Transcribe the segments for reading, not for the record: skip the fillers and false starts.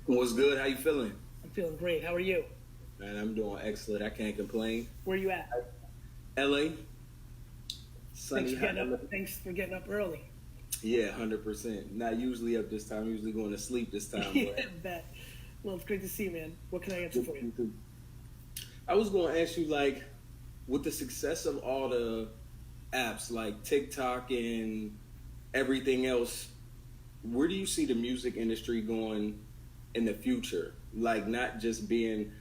What's good? How you feeling? I'm feeling great. How are you? Man, I'm doing excellent. I can't complain. Where are you at? LA, sunny. Thanks for getting up early. Yeah, 100%. Not usually up this time. Usually going to sleep this time. Yeah, bet. Well, it's great to see you, man. What can I answer for you? I was going to ask you, like, with the success of all the apps like TikTok and everything else, where do you see the music industry going in the future? Like, not just being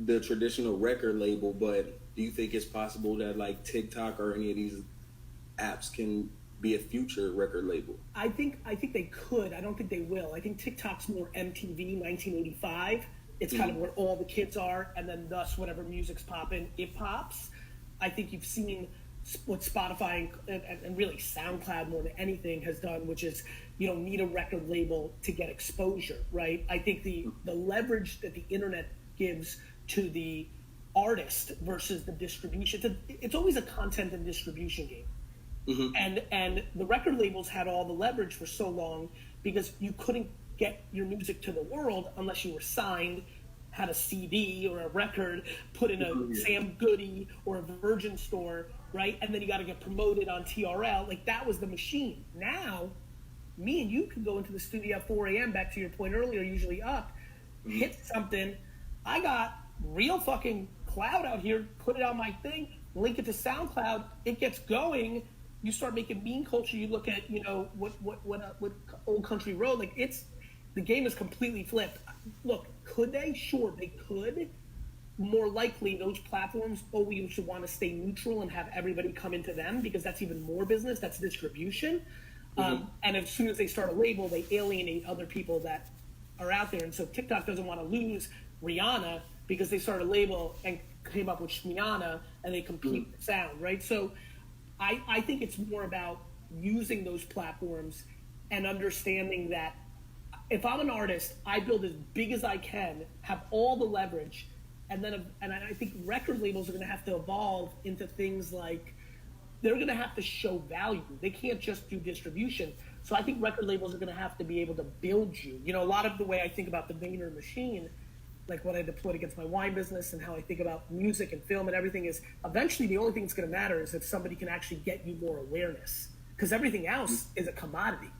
the traditional record label, but do you think it's possible that like TikTok or any of these apps can be a future record label? I think they could. I don't think they will. I think TikTok's more MTV 1985. It's kind of where all the kids are, and then thus whatever music's popping, it pops. I think you've seen what Spotify and really SoundCloud more than anything has done, which is you don't need a record label to get exposure, right? I think the leverage that the internet gives to the artist versus the distribution, it's always a content and distribution game. Mm-hmm. And the record labels had all the leverage for so long because you couldn't get your music to the world unless you were signed, had a CD or a record, put in a Sam Goody or a Virgin store, right? And then you got to get promoted on TRL. Like, that was the machine. Now, me and you can go into the studio at 4 a.m., back to your point earlier, usually up, hit something. I got real fucking cloud out here, put it on my thing, link it to SoundCloud, it gets going. You start making meme culture. You look at, what Old Country Road, like, the game is completely flipped. Look, could they? Sure, they could. More likely, those platforms always should want to stay neutral and have everybody come into them because that's even more business. That's distribution. And as soon as they start a label, they alienate other people that are out there. And so TikTok doesn't want to lose Rihanna because they started a label and came up with Rihanna and they compete with sound, right? So I think it's more about using those platforms and understanding that if I'm an artist, I build as big as I can, have all the leverage, and I think record labels are going to have to evolve into things like they're going to have to show value. They can't just do distribution. So I think record labels are going to have to be able to build you. A lot of the way I think about the Vayner machine, like what I deployed against my wine business and how I think about music and film and everything, is eventually the only thing that's going to matter is if somebody can actually get you more awareness, because everything else is a commodity.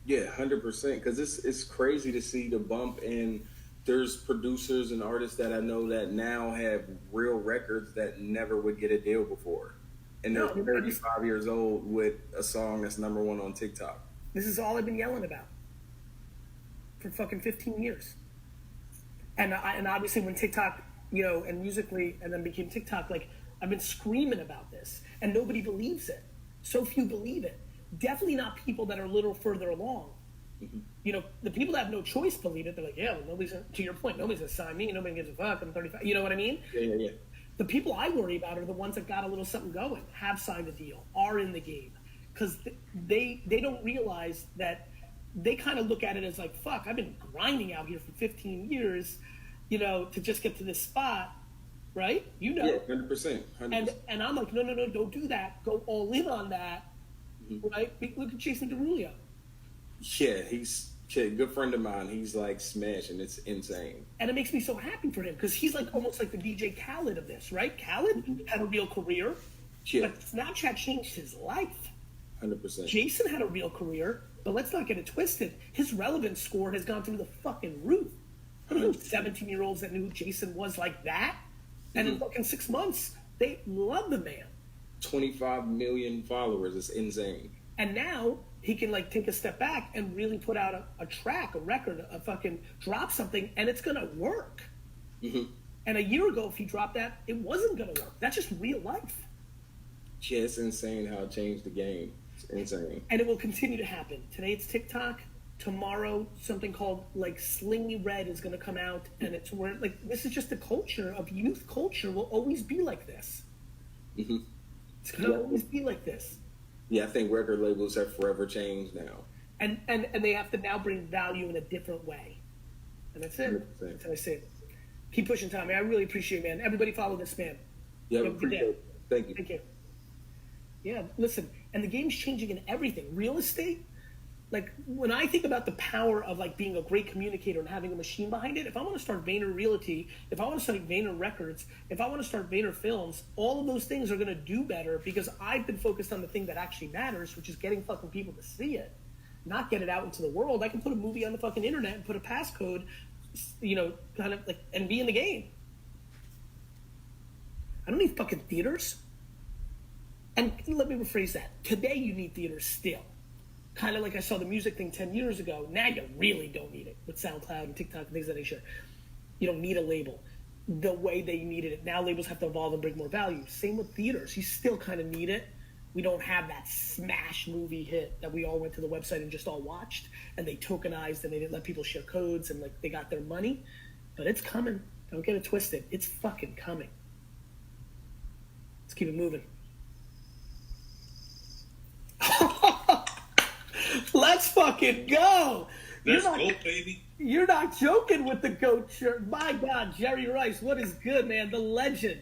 Yeah, 100%. Because it's crazy to see the bump, and there's producers and artists that I know that now have real records that never would get a deal before, and they're 35 years old with a song that's #1 on TikTok. This is all I've been yelling about for fucking 15 years. And obviously when TikTok, and Musically, and then became TikTok, like, I've been screaming about this, and nobody believes it. So few believe it. Definitely not people that are a little further along. Mm-hmm. The people that have no choice believe it. They're like, yeah, well, to your point, nobody's gonna sign me. Nobody gives a fuck. I'm 35. You know what I mean? Yeah. The people I worry about are the ones that got a little something going, have signed a deal, are in the game, because they don't realize that. They kind of look at it as like, fuck, I've been grinding out here for 15 years, to just get to this spot, right? Yeah, 100%. And I'm like, no, don't do that. Go all in on that, right? Look at Jason Derulo. Yeah, he's a good friend of mine. He's like smashing. It's insane. And it makes me so happy for him because he's like almost like the DJ Khaled of this, right? Khaled had a real career, but Snapchat changed his life. 100%. Jason had a real career. But let's not get it twisted. His relevance score has gone through the fucking roof. There's no 17-year-olds that knew who Jason was like that. And in fucking 6 months, they love the man. 25 million followers. It's insane. And now he can like take a step back and really put out a track, a record, a fucking drop something, and it's going to work. Mm-hmm. And a year ago, if he dropped that, it wasn't going to work. That's just real life. Yeah, it's insane how it changed the game. Insane. And it will continue to happen. Today it's TikTok. Tomorrow something called like Slingy Red is going to come out, and it's where like this is just the culture of youth culture will always be like this. Mm-hmm. It's going to always be like this. Yeah, I think record labels have forever changed now. And they have to now bring value in a different way. And that's it. 100%. That's how I say it. Keep pushing, Tommy. I really appreciate it, man. Everybody follow this man. Yeah, appreciate it. Thank you. Thank you. Yeah, listen, and the game's changing in everything. Real estate, like when I think about the power of like being a great communicator and having a machine behind it, if I want to start Vayner Realty, if I want to start Vayner Records, if I want to start Vayner Films, all of those things are going to do better because I've been focused on the thing that actually matters, which is getting fucking people to see it, not get it out into the world. I can put a movie on the fucking internet and put a passcode, you know, kind of like, and be in the game. I don't need fucking theaters. And let me rephrase that. Today you need theaters still. Kind of like I saw the music thing 10 years ago. Now you really don't need it with SoundCloud and TikTok and things of that nature. You don't need a label the way they needed it. Now labels have to evolve and bring more value. Same with theaters. You still kind of need it. We don't have that smash movie hit that we all went to the website and just all watched, and they tokenized and they didn't let people share codes and like they got their money. But it's coming. Don't get it twisted. It's fucking coming. Let's keep it moving. Let's fucking go. Let's go, baby. You're not joking with the goat shirt. My God, Jerry Rice, what is good, man? The legend.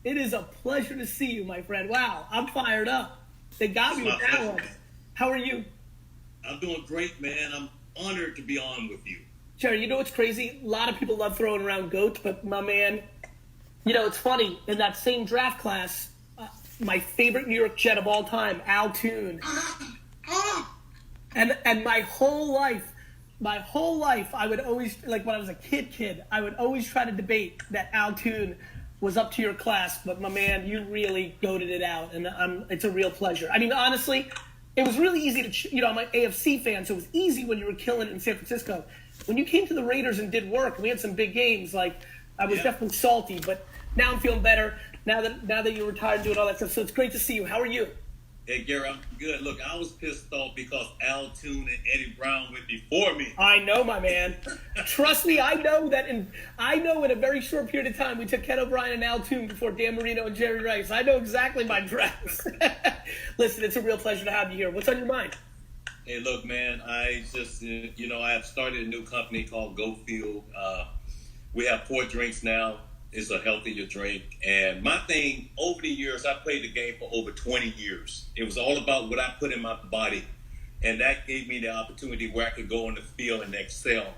It is a pleasure to see you, my friend. Wow, I'm fired up. They got me with that one. How are you? I'm doing great, man. I'm honored to be on with you. Jerry, you know what's crazy? A lot of people love throwing around GOAT, but my man, you know, it's funny. In that same draft class, my favorite New York Jet of all time, Al Toon. And my whole life, I would always, like when I was a kid, I would always try to debate that Al Toon was up to your class, but my man, you really goated it out, and it's a real pleasure. I mean, honestly, it was really easy to, you know, I'm an AFC fan, so it was easy when you were killing it in San Francisco. When you came to the Raiders and did work, we had some big games, like, I was definitely salty, but now I'm feeling better, now that you're retired and doing all that stuff, so it's great to see you. How are you? Hey, Gary, I'm good. Look, I was pissed off because Al Toon and Eddie Brown went before me. I know, my man. Trust me, I know in a very short period of time we took Ken O'Brien and Al Toon before Dan Marino and Jerry Rice. I know exactly my drafts. Listen, it's a real pleasure to have you here. What's on your mind? Hey, look, man, I just, you know, I have started a new company called Go Field. We have 4 drinks now. It's a healthier drink. And my thing, over the years, I played the game for over 20 years. It was all about what I put in my body. And that gave me the opportunity where I could go on the field and excel.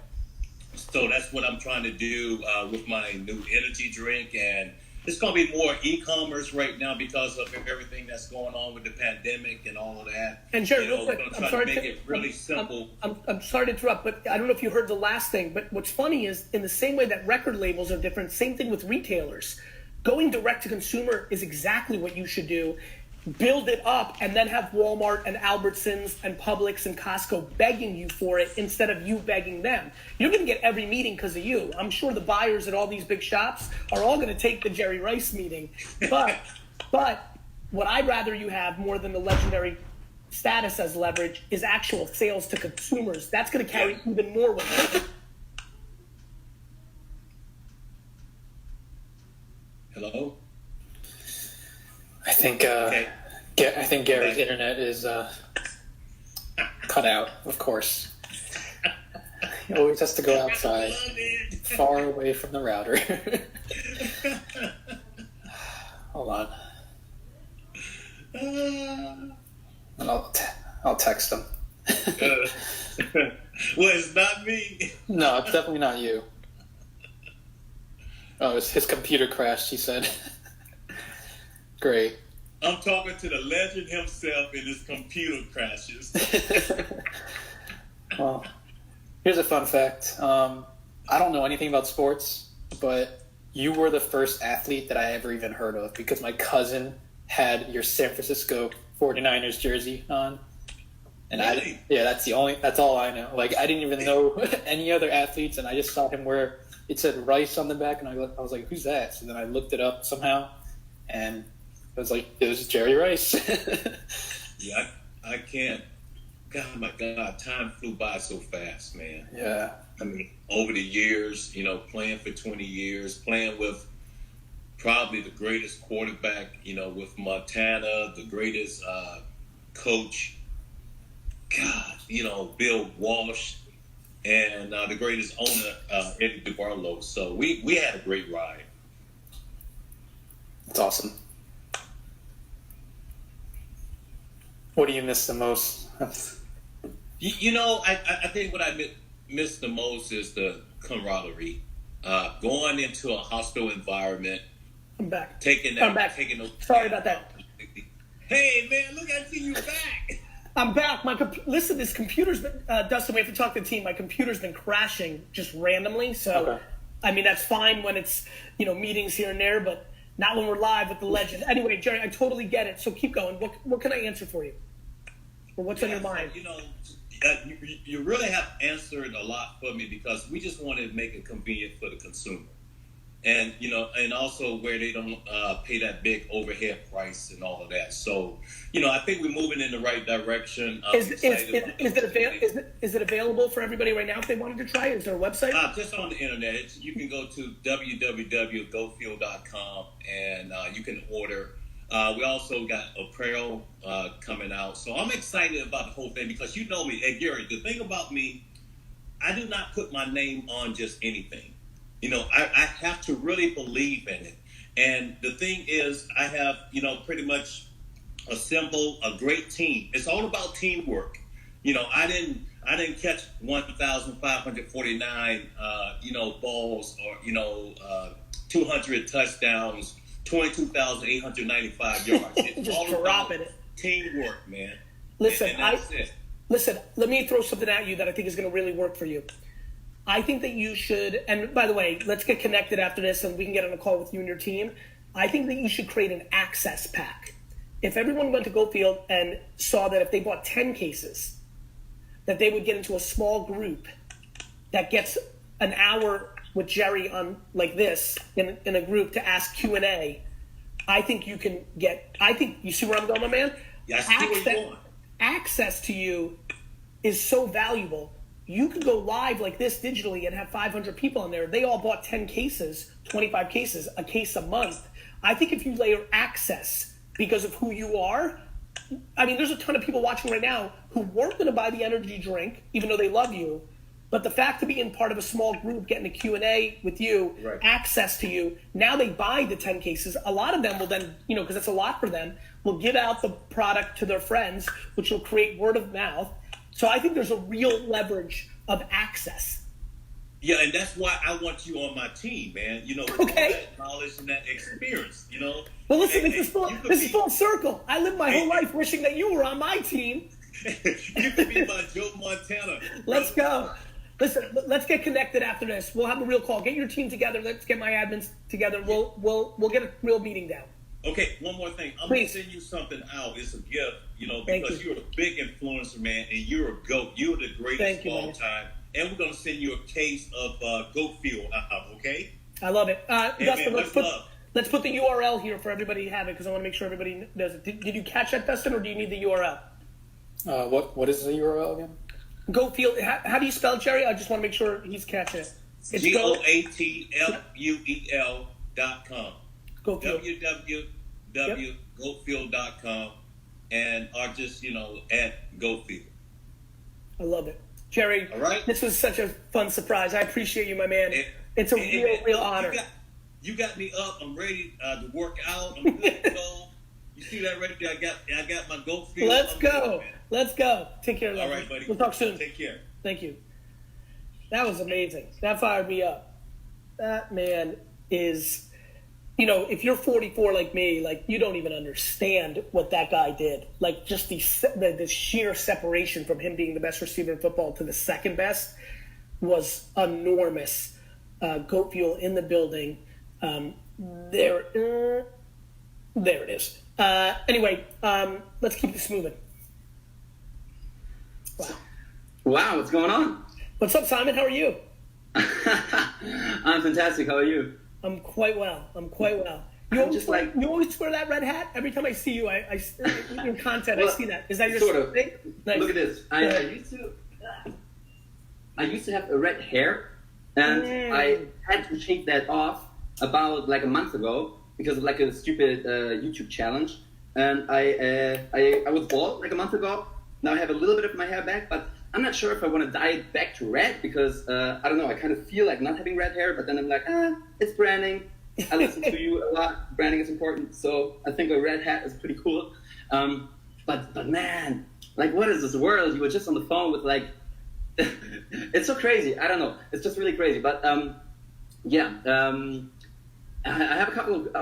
So that's what I'm trying to do with my new energy drink. And it's going to be more e-commerce right now because of everything that's going on with the pandemic and all of that. And Jerry, you know, real quick, I'm trying to make it really simple. I'm sorry to interrupt, but I don't know if you heard the last thing, but what's funny is in the same way that record labels are different, same thing with retailers. Going direct to consumer is exactly what you should do. Build it up and then have Walmart and Albertsons and Publix and Costco begging you for it instead of you begging them. You're going to get every meeting because of you. I'm sure the buyers at all these big shops are all going to take the Jerry Rice meeting. But what I'd rather you have more than the legendary status as leverage is actual sales to consumers. That's going to carry even more with it. Hello? I think Gary's internet is cut out, of course. He always has to go outside, far away from the router. Hold on. And I'll text him. Well, it's not me. No, it's definitely not you. Oh, his computer crashed, he said. Great. I'm talking to the legend himself and his computer crashes. Well, here's a fun fact. I don't know anything about sports, but you were the first athlete that I ever even heard of because my cousin had your San Francisco 49ers jersey on. And Really? That's all I know. Like, I didn't even know any other athletes, and I just saw him wear, it said Rice on the back, and I was like, who's that? So then I looked it up somehow, and I was like, it was Jerry Rice. Yeah, I can't. God, my God, time flew by so fast, man. Yeah. I mean, over the years, you know, playing for 20 years, playing with probably the greatest quarterback, you know, with Montana, the greatest coach, God, you know, Bill Walsh, and the greatest owner, Eddie DeBarlo. So we had a great ride. That's awesome. What do you miss the most? I think what I miss the most is the camaraderie. Going into a hostile environment. I'm back. I'm back. Sorry about that. Hey, man, look, I see you back. I'm back. Listen, this computer's been, Dustin, we have to talk to the team. My computer's been crashing just randomly. So, Okay. I mean, that's fine when it's, meetings here and there, but not when we're live with the legend. Anyway, Jerry, I totally get it. So keep going. What can I answer for you? Or what's on your mind? You really have answered a lot for me because we just want to make it convenient for the consumer. And, and also where they don't pay that big overhead price and all of that. So, I think we're moving in the right direction. Is it available for everybody right now if they wanted to try it? Is there a website? Just on the internet. You can go to www.gofield.com and you can order. We also got apparel coming out. So I'm excited about the whole thing because you know me. Hey, Gary, the thing about me, I do not put my name on just anything. I have to really believe in it. And the thing is, I have, pretty much assembled a great team. It's all about teamwork. I didn't catch 1,549, balls or, 200 touchdowns, 22,895 yards. It's just all dropping about it. Teamwork, man. Listen, and that's it. Listen, let me throw something at you that I think is going to really work for you. I think that you should, and by the way, let's get connected after this and we can get on a call with you and your team. I think that you should create an access pack. If everyone went to GoField and saw that if they bought 10 cases, that they would get into a small group that gets an hour with Jerry on like this in a group to ask Q&A, I think you can get, you see where I'm going, my man? Yeah, I see where you're going. Access to you is so valuable. You could go live like this digitally and have 500 people on there. They all bought 10 cases, 25 cases, a case a month. I think if you layer access because of who you are, I mean, there's a ton of people watching right now who weren't going to buy the energy drink, even though they love you. But the fact of being part of a small group, getting a Q&A with you, right. Access to you, now they buy the 10 cases. A lot of them will then, because it's a lot for them, will give out the product to their friends, which will create word of mouth. So I think there's a real leverage of access. Yeah, and that's why I want you on my team, man. With Okay. all that knowledge and that experience, Well, listen, this is full circle. I lived my whole life wishing that you were on my team. You could be my Joe Montana. Let's go. Listen, let's get connected after this. We'll have a real call. Get your team together. Let's get my admins together. We'll get a real meeting down. Okay, one more thing. I'm Please. gonna send you something out. It's a gift, Thank because you. you're a big influencer, man, and you're a GOAT. You're the greatest Thank you, of all man. time. And we're gonna send you a case of GoField out, okay? I love it. Hey, Dustin, man, let's put the URL here for everybody to have it because I want to make sure everybody knows it. Did you catch that, Dustin, or do you need the URL? What is the URL again? GoField. How do you spell it, Jerry? I just want to make sure he's catching it. It's GOATFUEL.com. GoField. www.gofield.com and are just, at GoField. I love it. Jerry, All right. This was such a fun surprise. I appreciate you, my man. It's a real honor. You got me up. I'm ready to work out. I'm good to go. You see that right there? I got my GoField. Let's I'm go. good, man. Let's go. Take care, All love. right, buddy. We'll talk soon. Take care. Thank you. That was amazing. That fired me up. That man is, if you're 44 like me, like you don't even understand what that guy did. Like just the sheer separation from him being the best receiver in football to the second best was enormous. Goat Fuel in the building. There it is. Anyway, let's keep this moving. Wow, what's going on? What's up, Simon? How are you? I'm fantastic. How are you? I'm quite well. You always wear that red hat? Every time I see you, I in content, I see that. Is that your sort of thing? Nice. Look at this. I used to have a red hair, and I had to shave that off about like a month ago because of like a stupid YouTube challenge. And I was bald like a month ago. Now I have a little bit of my hair back, but I'm not sure if I want to dye it back to red because I don't know. I kind of feel like not having red hair, but then I'm like, it's branding. I listen to you a lot. Branding is important, so I think a red hat is pretty cool. But man, like, what is this world? You were just on the phone with like, it's so crazy. I don't know. It's just really crazy. But yeah, I have a couple of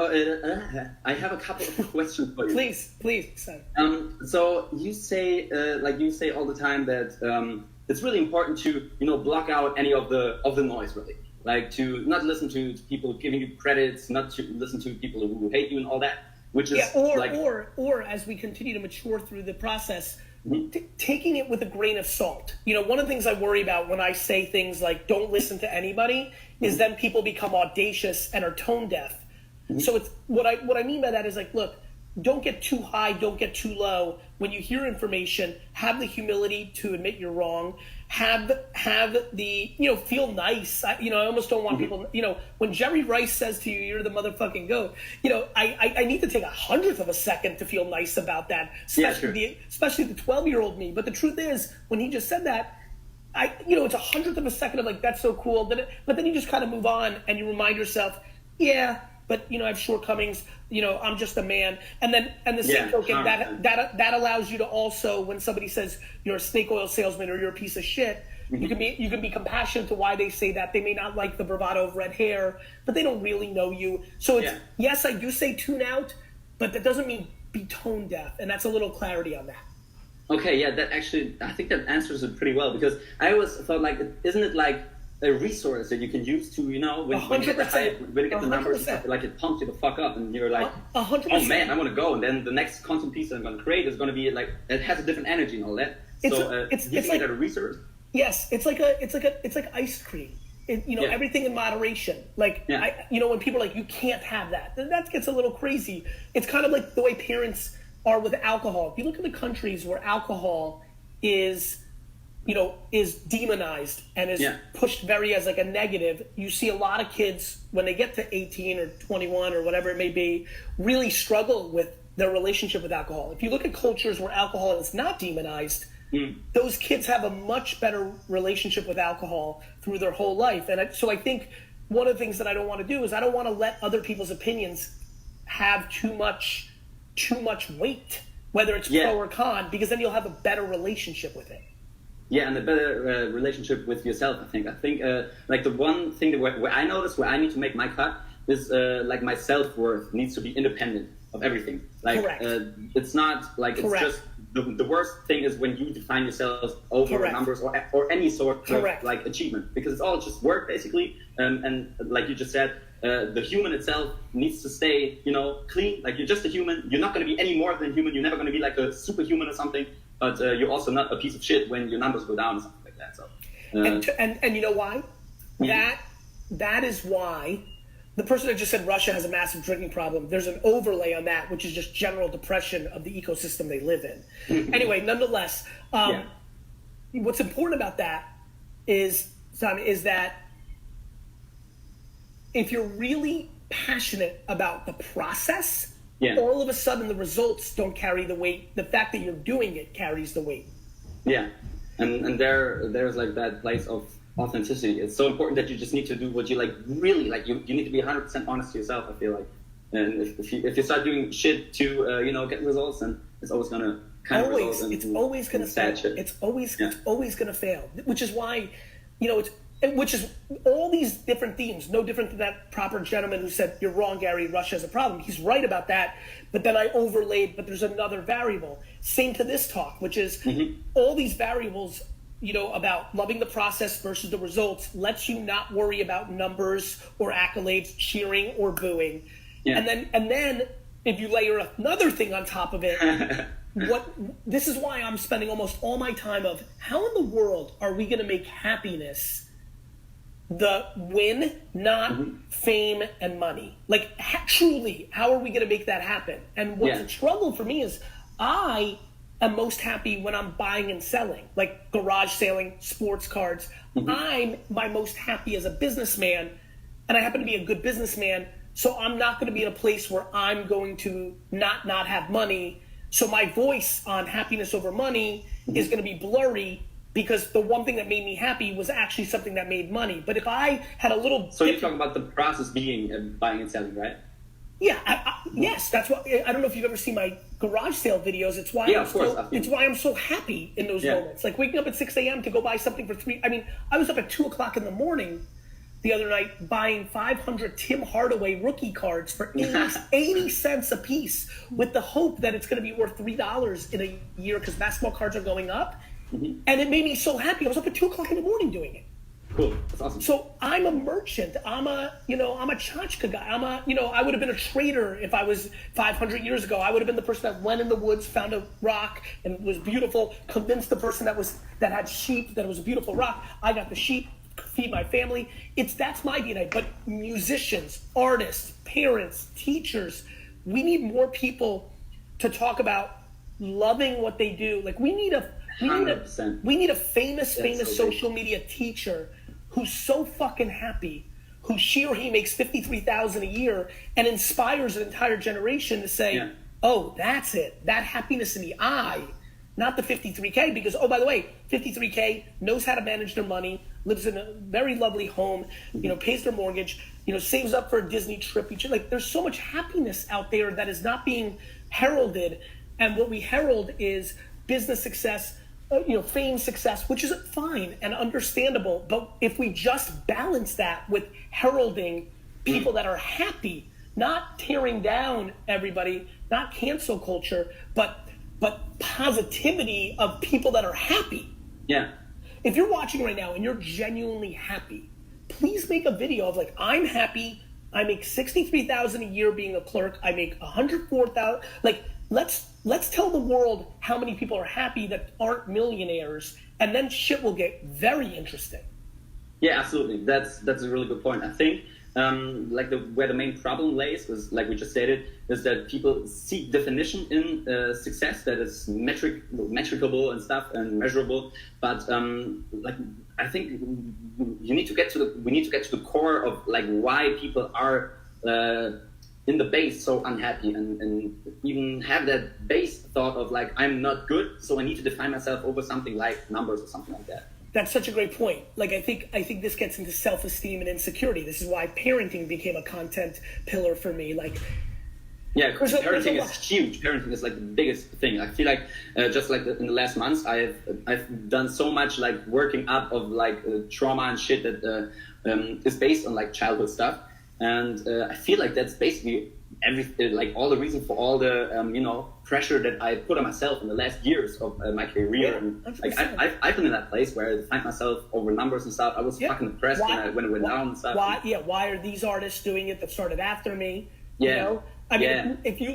questions for you. Please, son. So you say all the time that it's really important to block out any of the noise, really. Like to not listen to people giving you credits, not to listen to people who hate you and all that. Which is or as we continue to mature through the process, taking it with a grain of salt. One of the things I worry about when I say things like "don't listen to anybody" is then people become audacious and are tone deaf. So it's what I mean by that is like, look, don't get too high, don't get too low. When you hear information, have the humility to admit you're wrong. Have the feel nice. I almost don't want people. When Jerry Rice says to you, "You're the motherfucking goat," I need to take 100th of a second to feel nice about that. Especially the 12-year-old me. But the truth is, when he just said that, it's 100th of a second of like, that's so cool. But then you just kind of move on and you remind yourself, yeah, but I have shortcomings. I'm just a man. And the same token that allows you to also, when somebody says you're a snake oil salesman or you're a piece of shit, you can be compassionate to why they say that. They may not like the bravado of red hair, but they don't really know you. So it's yes, I do say tune out, but that doesn't mean be tone deaf. And that's a little clarity on that. Okay, yeah, that actually, I think that answers it pretty well, because I always thought like, isn't it like a resource that you can use to, when you get the numbers, like it pumps you the fuck up, and you're like, 100%. Oh man, I want to go, and then the next content piece I'm going to create is going to be like, it has a different energy and all that. It's like a resource. Yes, it's like ice cream. Everything in moderation. Like, when people are like, you can't have that, then that gets a little crazy. It's kind of like the way parents are with alcohol. If you look at the countries where alcohol is demonized and is pushed very as like a negative, you see a lot of kids when they get to 18 or 21 or whatever it may be, really struggle with their relationship with alcohol. If you look at cultures where alcohol is not demonized, those kids have a much better relationship with alcohol through their whole life. And so I think one of the things that I don't want to do is I don't want to let other people's opinions have too much weight, whether it's pro or con, because then you'll have a better relationship with it. Yeah, and a better relationship with yourself, I think. Like the one thing where I notice where I need to make my cut is like my self-worth needs to be independent of everything. Like it's not like it's just the worst thing is when you define yourself over numbers or any sort of like achievement, because it's all just work basically. And like you just said, the human itself needs to stay, clean. Like you're just a human. You're not going to be any more than human. You're never going to be like a superhuman or something. But you're also not a piece of shit when your numbers go down or something like that. So, and you know why? That is why the person that just said Russia has a massive drinking problem, there's an overlay on that, which is just general depression of the ecosystem they live in. Anyway, nonetheless, what's important about that is that if you're really passionate about the process, all of a sudden the results don't carry the weight. The fact that you're doing it carries the weight. Yeah, and there's like that place of authenticity. It's so important that you just need to do what you like, really like. You need to be 100% honest to yourself, I feel like. And if you start doing shit to get results, then it's always gonna it's always gonna fail. It's always gonna fail. Which is why, which is all these different themes, no different than that proper gentleman who said, "You're wrong, Gary, Russia has a problem." He's right about that, but then I overlaid, but there's another variable. Same to this talk, which is all these variables, about loving the process versus the results, lets you not worry about numbers or accolades, cheering or booing. Yeah. And then if you layer another thing on top of it, this is why I'm spending almost all my time of how in the world are we going to make happiness the win, not fame and money? Like, truly, how are we going to make that happen? And what's a struggle for me is I am most happy when I'm buying and selling, like garage selling, sports cards. I'm my most happy as a businessman, and I happen to be a good businessman, so I'm not going to be in a place where I'm going to not have money. So my voice on happiness over money is going to be blurry, because the one thing that made me happy was actually something that made money. But if I had a little... So you're talking about the process being buying and selling, right? Yeah, yes, that's why. I don't know if you've ever seen my garage sale videos. It's why it's why I'm so happy in those moments. Like waking up at 6 a.m. to go buy something for $3. I mean, I was up at 2 o'clock in the morning the other night buying 500 Tim Hardaway rookie cards for 80 cents a piece, with the hope that it's going to be worth $3 in a year because basketball cards are going up. And it made me so happy. I was up at 2 o'clock in the morning doing it. Cool. That's awesome. So I'm a merchant. I'm a tchotchke guy. I would have been a trader if I was 500 years ago. I would have been the person that went in the woods, found a rock, and it was beautiful, convinced the person that had sheep that it was a beautiful rock. I got the sheep, feed my family. That's my DNA. But musicians, artists, parents, teachers, we need more people to talk about loving what they do. Like we need a famous social media teacher who's so fucking happy, who she or he makes $53,000 a year and inspires an entire generation to say, oh, that's it. That happiness in the eye, not the 53K, because, oh, by the way, 53K knows how to manage their money, lives in a very lovely home, pays their mortgage, saves up for a Disney trip. Like there's so much happiness out there that is not being heralded. And what we herald is business success, fame success, which is fine and understandable. But if we just balance that with heralding people that are happy, not tearing down everybody, not cancel culture, but positivity of people that are happy. Yeah. If you're watching right now and you're genuinely happy, please make a video of like, I'm happy. I make $63,000 a year being a clerk. I make $104,000. Like, let's tell the world how many people are happy that aren't millionaires, and then shit will get very interesting. Yeah, absolutely. That's a really good point. I think where the main problem lays is, like we just stated, is that people seek definition in success that is metricable and stuff and measurable. But I think we need to get to the core of like why people are in the base so unhappy, and even have that base thought of like, I'm not good, so I need to define myself over something like numbers or something like that. That's such a great point. Like I think this gets into self-esteem and insecurity. This is why parenting became a content pillar for me. Like, yeah, parenting is huge. Parenting is like the biggest thing. I feel like just like in the last months, I've done so much like working up of like trauma and shit that is based on like childhood stuff. And I feel like that's basically everything, like all the reason for all the pressure that I put on myself in the last years of my career. Yeah, and like I've been in that place where I find myself over numbers and stuff. I was fucking depressed when it went down and stuff. Why are these artists doing it that started after me? Yeah. I mean, if you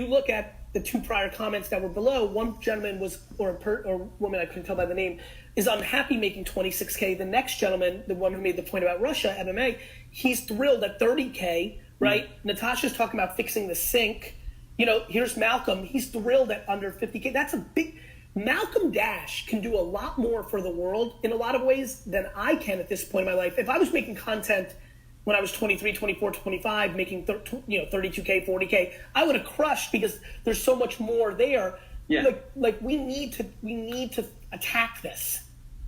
look at the two prior comments that were below, one gentleman was or woman, I couldn't tell by the name, is unhappy making 26K. The next gentleman, the one who made the point about Russia, MMA, he's thrilled at 30K, right? Natasha's talking about fixing the sink. Here's Malcolm. He's thrilled at under 50K. That's a big... Malcolm Dash can do a lot more for the world in a lot of ways than I can at this point in my life. If I was making content when I was 23, 24, 25, making 32K, 40K, I would have crushed because there's so much more there. Yeah. Like we need to attack this.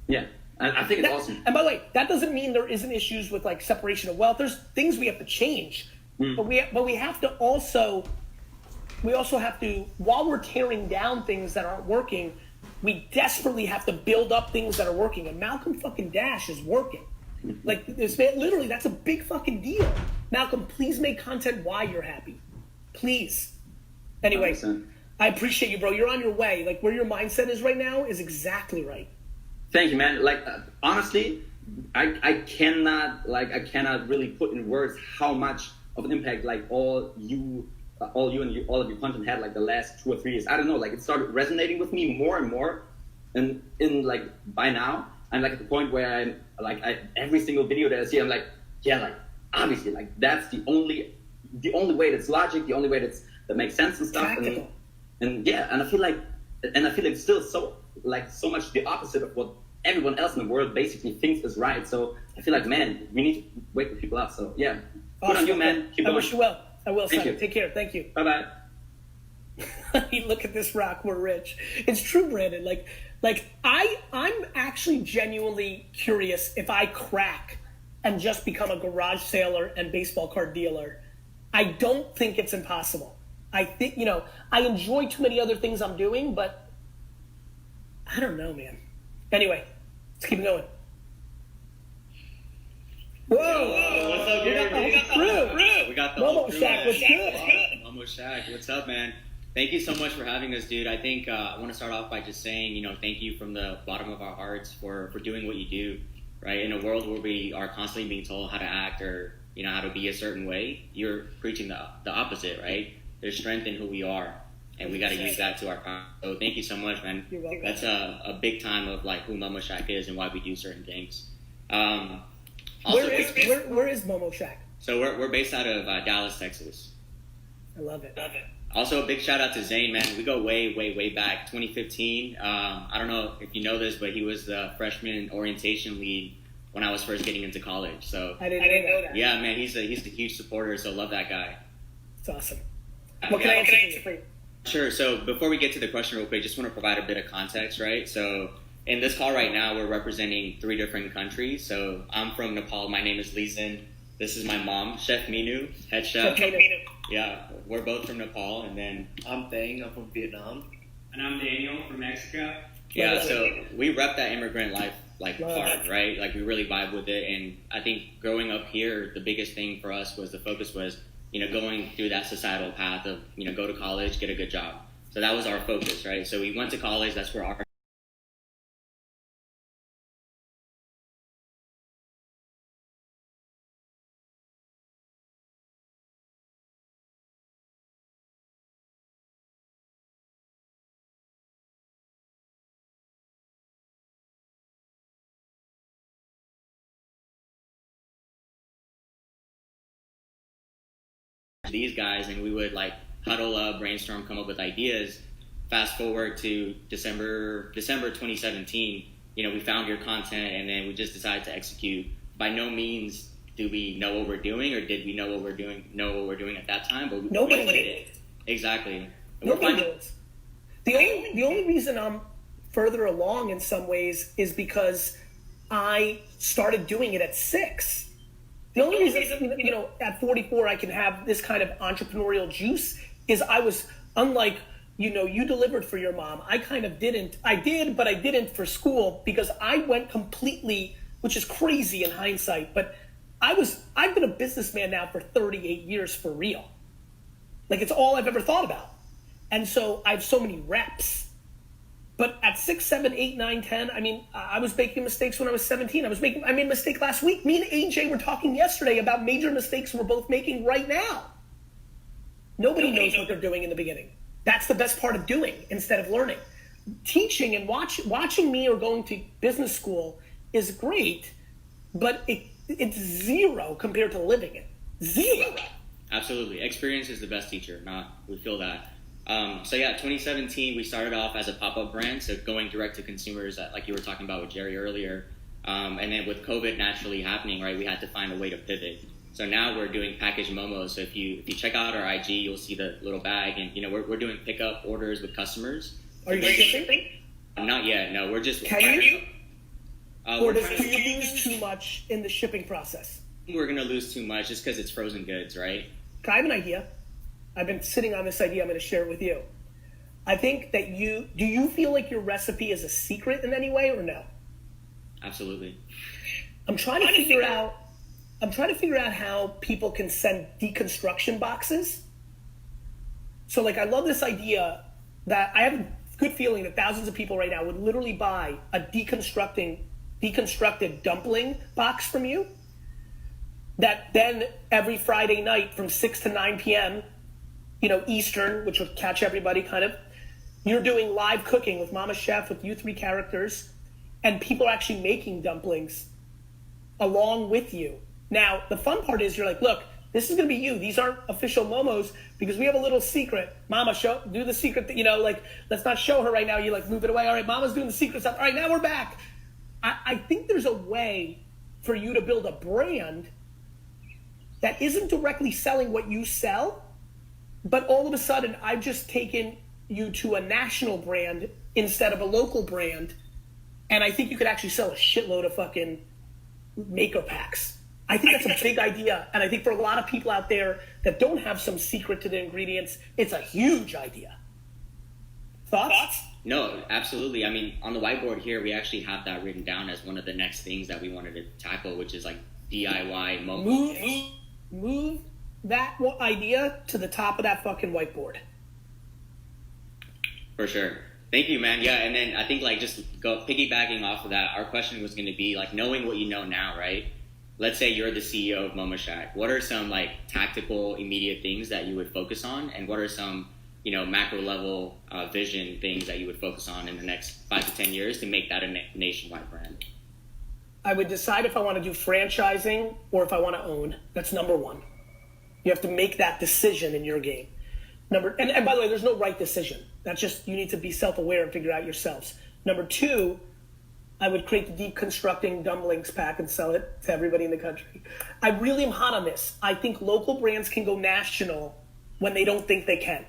Yeah. I think it's awesome. And by the way, that doesn't mean there isn't issues with like separation of wealth. There's things we have to change. But we have to also have to, while we're tearing down things that aren't working, we desperately have to build up things that are working. And Malcolm fucking Dash is working. Like this man, literally, that's a big fucking deal. Malcolm, please make content why you're happy. Please. Anyway, 100%. I appreciate you, bro. You're on your way. Like where your mindset is right now is exactly right. Thank you, man. Like honestly, I cannot really put in words how much of an impact like all of your content had like the last 2 or 3 years. I don't know, like it started resonating with me more and more, and like by now I'm like at the point where I'm like every single video that I see I'm like, yeah, like obviously like that's the only way that's logic, the only way that makes sense and stuff. And I feel like it's still so much the opposite of what everyone else in the world basically thinks is right. So I feel like, man, we need to wake the people up. So yeah, good on you, man. Keep going. I wish you well. I will, Thank son. you. Take care. Thank you. Bye-bye. Look at this rock. We're rich. It's true, Brandon. Like I'm actually genuinely curious if I crack and just become a garage sailor and baseball card dealer. I don't think it's impossible. I think, I enjoy too many other things I'm doing, but I don't know, man. Anyway, let's keep it going. Whoa! What's up, Gary? We got the whole crew. Shack, what's good? Momo Shack, what's up, man? Thank you so much for having us, dude. I think I want to start off by just saying, thank you from the bottom of our hearts for doing what you do, right? In a world where we are constantly being told how to act or, how to be a certain way, you're preaching the opposite, right? There's strength in who we are, and we got to use that to our power. So thank you so much, man. You're welcome. That's a big time of like who Momo Shack is and why we do certain things. Also, where is Momo Shack? So we're based out of Dallas, Texas. I love it. Also, a big shout out to Zane, man. We go way, way, way back. 2015. I don't know if you know this, but he was the freshman orientation lead when I was first getting into college. So I didn't know that. Yeah, man, he's a huge supporter. So love that guy. It's awesome. What can I answer for you? Sure. So before we get to the question real quick, just want to provide a bit of context, right? So in this call right now, we're representing 3 different countries. So I'm from Nepal. My name is Lizen. This is my mom, Chef Minu, head chef. Yeah, we're both from Nepal. And then I'm Thang. I'm from Vietnam. And I'm Daniel from Mexico. Yeah, so we rep that immigrant life hard, right? Like we really vibe with it. And I think growing up here, the biggest thing for us was the focus was, going through that societal path of, go to college, get a good job. So that was our focus, right? So we went to college. That's where our these guys, and we would like huddle up, brainstorm, come up with ideas. Fast forward to December 2017, we found your content and then we just decided to execute. By no means do we know what we're doing, or did we know what we're doing at that time, but Nobody did it. Exactly. Nobody does. The only reason I'm further along in some ways is because I started doing it at 6. The only reason, at 44 I can have this kind of entrepreneurial juice is I was, unlike, you delivered for your mom. I kind of didn't. I did, but I didn't for school because I went completely, which is crazy in hindsight, but I've been a businessman now for 38 years for real. Like it's all I've ever thought about. And so I have so many reps. But at 6, 7, 8, 9, 10, I was making mistakes when I was 17. I made a mistake last week. Me and AJ were talking yesterday about major mistakes we're both making right now. Nobody knows what they're doing in the beginning. That's the best part of doing instead of learning. Teaching and watching me or going to business school is great, but it's zero compared to living it. Zero. Absolutely. Experience is the best teacher. We feel that. 2017, we started off as a pop-up brand, so going direct to consumers, like you were talking about with Jerry earlier. And then with COVID naturally happening, right, we had to find a way to pivot. So now we're doing packaged momos. So if you check out our IG, you'll see the little bag, and we're doing pickup orders with customers. Are you shipping? Not yet. No, we're just. Can you? Or do you lose too much in the shipping process? We're gonna lose too much just because it's frozen goods, right? I have an idea. I've been sitting on this idea. I'm going to share it with you. I think that do you feel like your recipe is a secret in any way or no? Absolutely. I'm trying to figure out how people can send deconstruction boxes. So like, I love this idea that I have a good feeling that thousands of people right now would literally buy a deconstructed dumpling box from you. That then every Friday night from 6 to 9 p.m., Eastern, which would catch everybody kind of, you're doing live cooking with Mama Chef, with you 3 characters, and people are actually making dumplings along with you. Now, the fun part is you're like, look, this is going to be you. These aren't official momos because we have a little secret. Mama, do the secret, let's not show her right now. You move it away. All right, Mama's doing the secret stuff. All right, now we're back. I think there's a way for you to build a brand that isn't directly selling what you sell, but all of a sudden I've just taken you to a national brand instead of a local brand, and I think you could actually sell a shitload of fucking maker packs. I think that's a big idea. And I think for a lot of people out there that don't have some secret to the ingredients, it's a huge idea. Thoughts? No, absolutely. I mean, on the whiteboard here, we actually have that written down as one of the next things that we wanted to tackle, which is like DIY mobile. Move that idea to the top of that fucking whiteboard. For sure. Thank you, man. Yeah, and then I think like just piggybacking off of that, our question was going to be like knowing what you know now, right? Let's say you're the CEO of Momo Shack. What are some like tactical, immediate things that you would focus on, and what are some macro level vision things that you would focus on in the next 5 to 10 years to make that a nationwide brand? I would decide if I want to do franchising or if I want to own. That's number one. You have to make that decision in your game. And by the way, there's no right decision. That's just, you need to be self-aware and figure out yourselves. Number two, I would create the deconstructing dumplings pack and sell it to everybody in the country. I really am hot on this. I think local brands can go national when they don't think they can.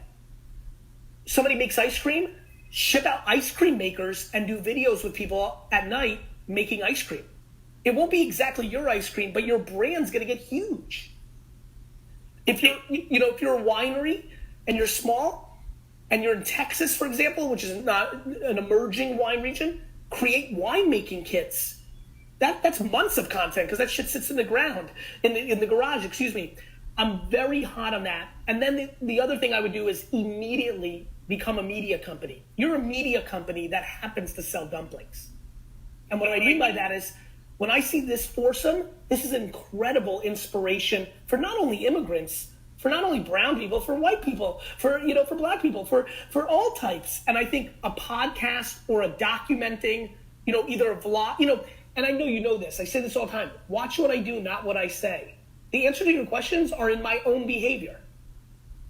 Somebody makes ice cream, ship out ice cream makers and do videos with people at night making ice cream. It won't be exactly your ice cream, but your brand's going to get huge. If you're, if you're a winery and you're small and you're in Texas, for example, which is not an emerging wine region, create winemaking kits. That's months of content because that shit sits in the ground, in the garage, excuse me. I'm very hot on that. And then the other thing I would do is immediately become a media company. You're a media company that happens to sell dumplings. And what I mean by that is, when I see this foursome, this is incredible inspiration for not only immigrants, for not only brown people, for white people, for black people, for all types. And I think a podcast or a documenting, either a vlog, and I know you know this, I say this all the time, watch what I do, not what I say. The answer to your questions are in my own behavior.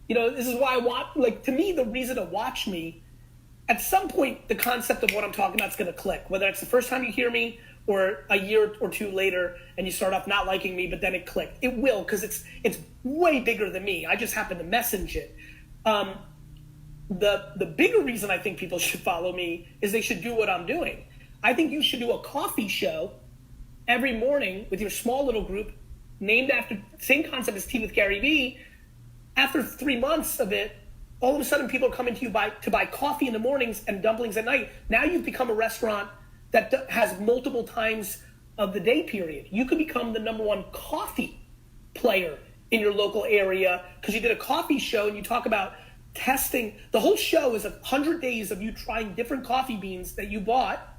This is why I want, to me, the reason to watch me, at some point, the concept of what I'm talking about is going to click, whether it's the first time you hear me or a year or two later and you start off not liking me, but then it clicked. It will, because it's way bigger than me. I just happen to message it. The bigger reason I think people should follow me is they should do what I'm doing. I think you should do a coffee show every morning with your small little group named after the same concept as Tea with Gary Vee. After 3 months of it, all of a sudden people are coming to you to buy coffee in the mornings and dumplings at night. Now you've become a restaurant that has multiple times of the day period. You could become the number one coffee player in your local area because you did a coffee show and you talk about testing. The whole show is 100 days of you trying different coffee beans that you bought,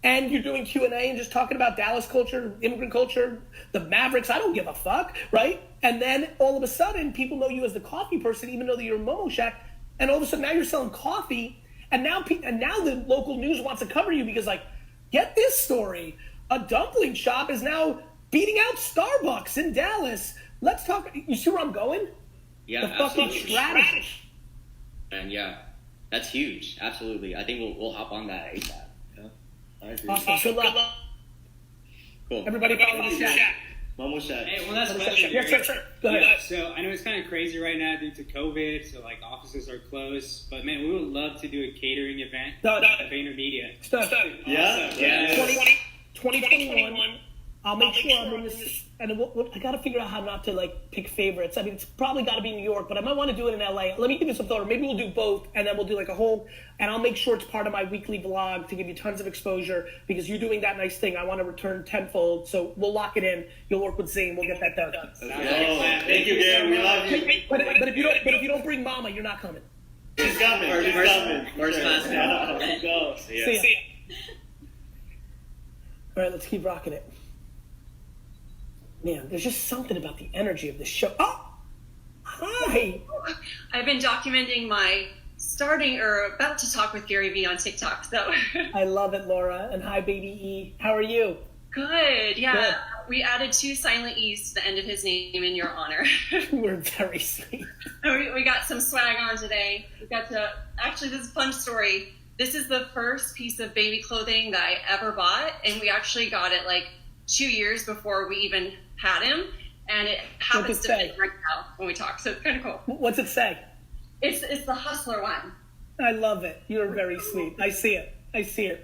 and you're doing Q&A and just talking about Dallas culture, immigrant culture, the Mavericks. I don't give a fuck, right? And then all of a sudden people know you as the coffee person, even though you're a Momo Shack, and all of a sudden now you're selling coffee. And now the local news wants to cover you because, get this story. A dumpling shop is now beating out Starbucks in Dallas. Let's talk. You see where I'm going? Yeah, the fucking strategy. And yeah, that's huge. Absolutely. I think we'll hop on that ASAP. Yeah, I agree. Awesome. Good luck. Cool. Everybody follow the chat. Momo Shack. Hey, well, that's a question. Yes, sure. Go ahead. Yeah, so I know it's kind of crazy right now due to COVID, so offices are closed. But man, we would love to do a catering event at Vayner Media. Stop. Yeah. 2021. I'll make sure I'm in this, and I got to figure out how not to pick favorites. I mean, it's probably got to be New York, but I might want to do it in LA. Let me give you some thought, or maybe we'll do both, and then we'll do a whole. And I'll make sure it's part of my weekly vlog to give you tons of exposure because you're doing that nice thing. I want to return tenfold, so we'll lock it in. You'll work with Zane. We'll get that done. Thank you, Gary. We love you. But if you don't bring Mama, you're not coming. She's coming. First class. Let's go. See ya. See ya. All right, let's keep rocking it. Man, there's just something about the energy of this show. Oh, hi. I've been documenting my about to talk with Gary Vee on TikTok. So I love it, Laura. And hi, baby E. How are you? Good. Yeah. Good. We added 2 silent E's to the end of his name in your honor. We're very sweet. We got some swag on today. We got to, actually, this is a fun story. This is the first piece of baby clothing that I ever bought. And we actually got it 2 years before we even had him, and it happens to fit right now when we talk, so it's kind of cool. What's it say? It's the Hustler one. I love it. You're very sweet. I see it.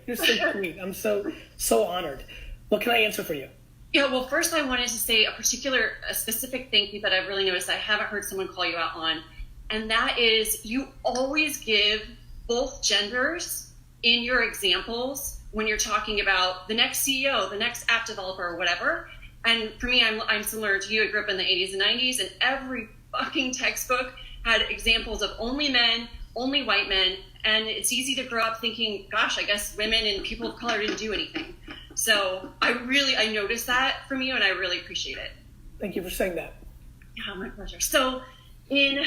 You're so sweet. I'm so honored. What can I answer for you? Yeah, well, first I wanted to say a specific thank you that I've really noticed I haven't heard someone call you out on, and that is you always give both genders in your examples when you're talking about the next CEO, the next app developer, or whatever. And for me, I'm similar to you. I grew up in the 80s and 90s, and every fucking textbook had examples of only men, only white men, and it's easy to grow up thinking, gosh, I guess women and people of color didn't do anything. So I noticed that from you, and I really appreciate it. Thank you for saying that. Yeah, my pleasure. So in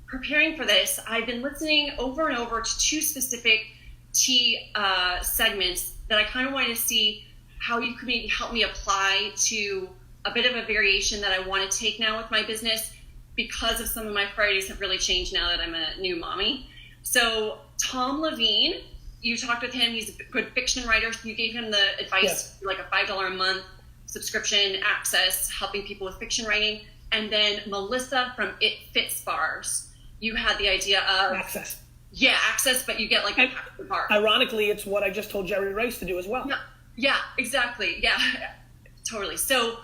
preparing for this, I've been listening over and over to two specific segments that I kind of wanted to see how you could maybe help me apply to a bit of a variation that I want to take now with my business because of some of my priorities have really changed now that I'm a new mommy. So Tom Levine, you talked with him. He's a good fiction writer. You gave him the advice, like a $5 a month subscription access, helping people with fiction writing. And then Melissa from It Fits Bars, you had the idea of access. Yeah, access, but you get like a bar. Ironically, it's what I just told Jerry Rice to do as well. Yeah, exactly. Yeah, totally. So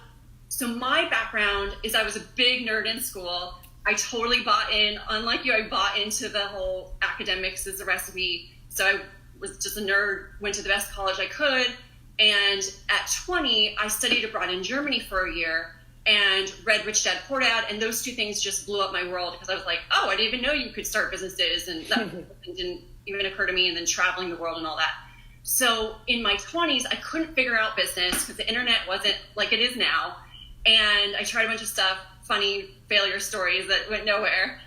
my background is I was a big nerd in school. I totally bought in, unlike you, I bought into the whole academics is the recipe. So I was just a nerd, went to the best college I could. And at 20, I studied abroad in Germany for a year and read Rich Dad Poor Dad. And those two things just blew up my world because I was like, oh, I didn't even know you could start businesses. And that didn't even occur to me. And then traveling the world and all that. So in my 20s, I couldn't figure out business because the internet wasn't like it is now. And I tried a bunch of stuff, funny failure stories that went nowhere.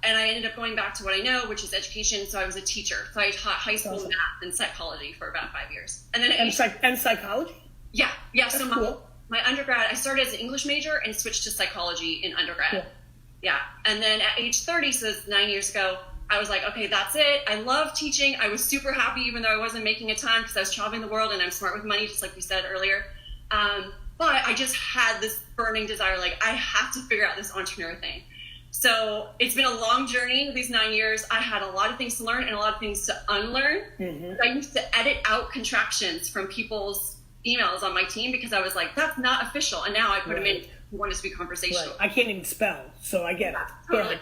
And I ended up going back to what I know, which is education. So I was a teacher. So I taught high school math and psychology for about 5 years. And then and psychology? Yeah. That's so cool. my undergrad, I started as an English major and switched to psychology in undergrad. Yeah. And then at age 30, so that's 9 years ago, I was like, okay, that's it. I love teaching. I was super happy, even though I wasn't making a ton because I was traveling the world and I'm smart with money, just like you said earlier. But I just had this burning desire, like I have to figure out this entrepreneur thing. So it's been a long journey these 9 years. I had a lot of things to learn and a lot of things to unlearn. I used to edit out contractions from people's emails on my team because I was like, that's not official. And now I put them in who want us to be conversational. I can't even spell, so I get it. Totally.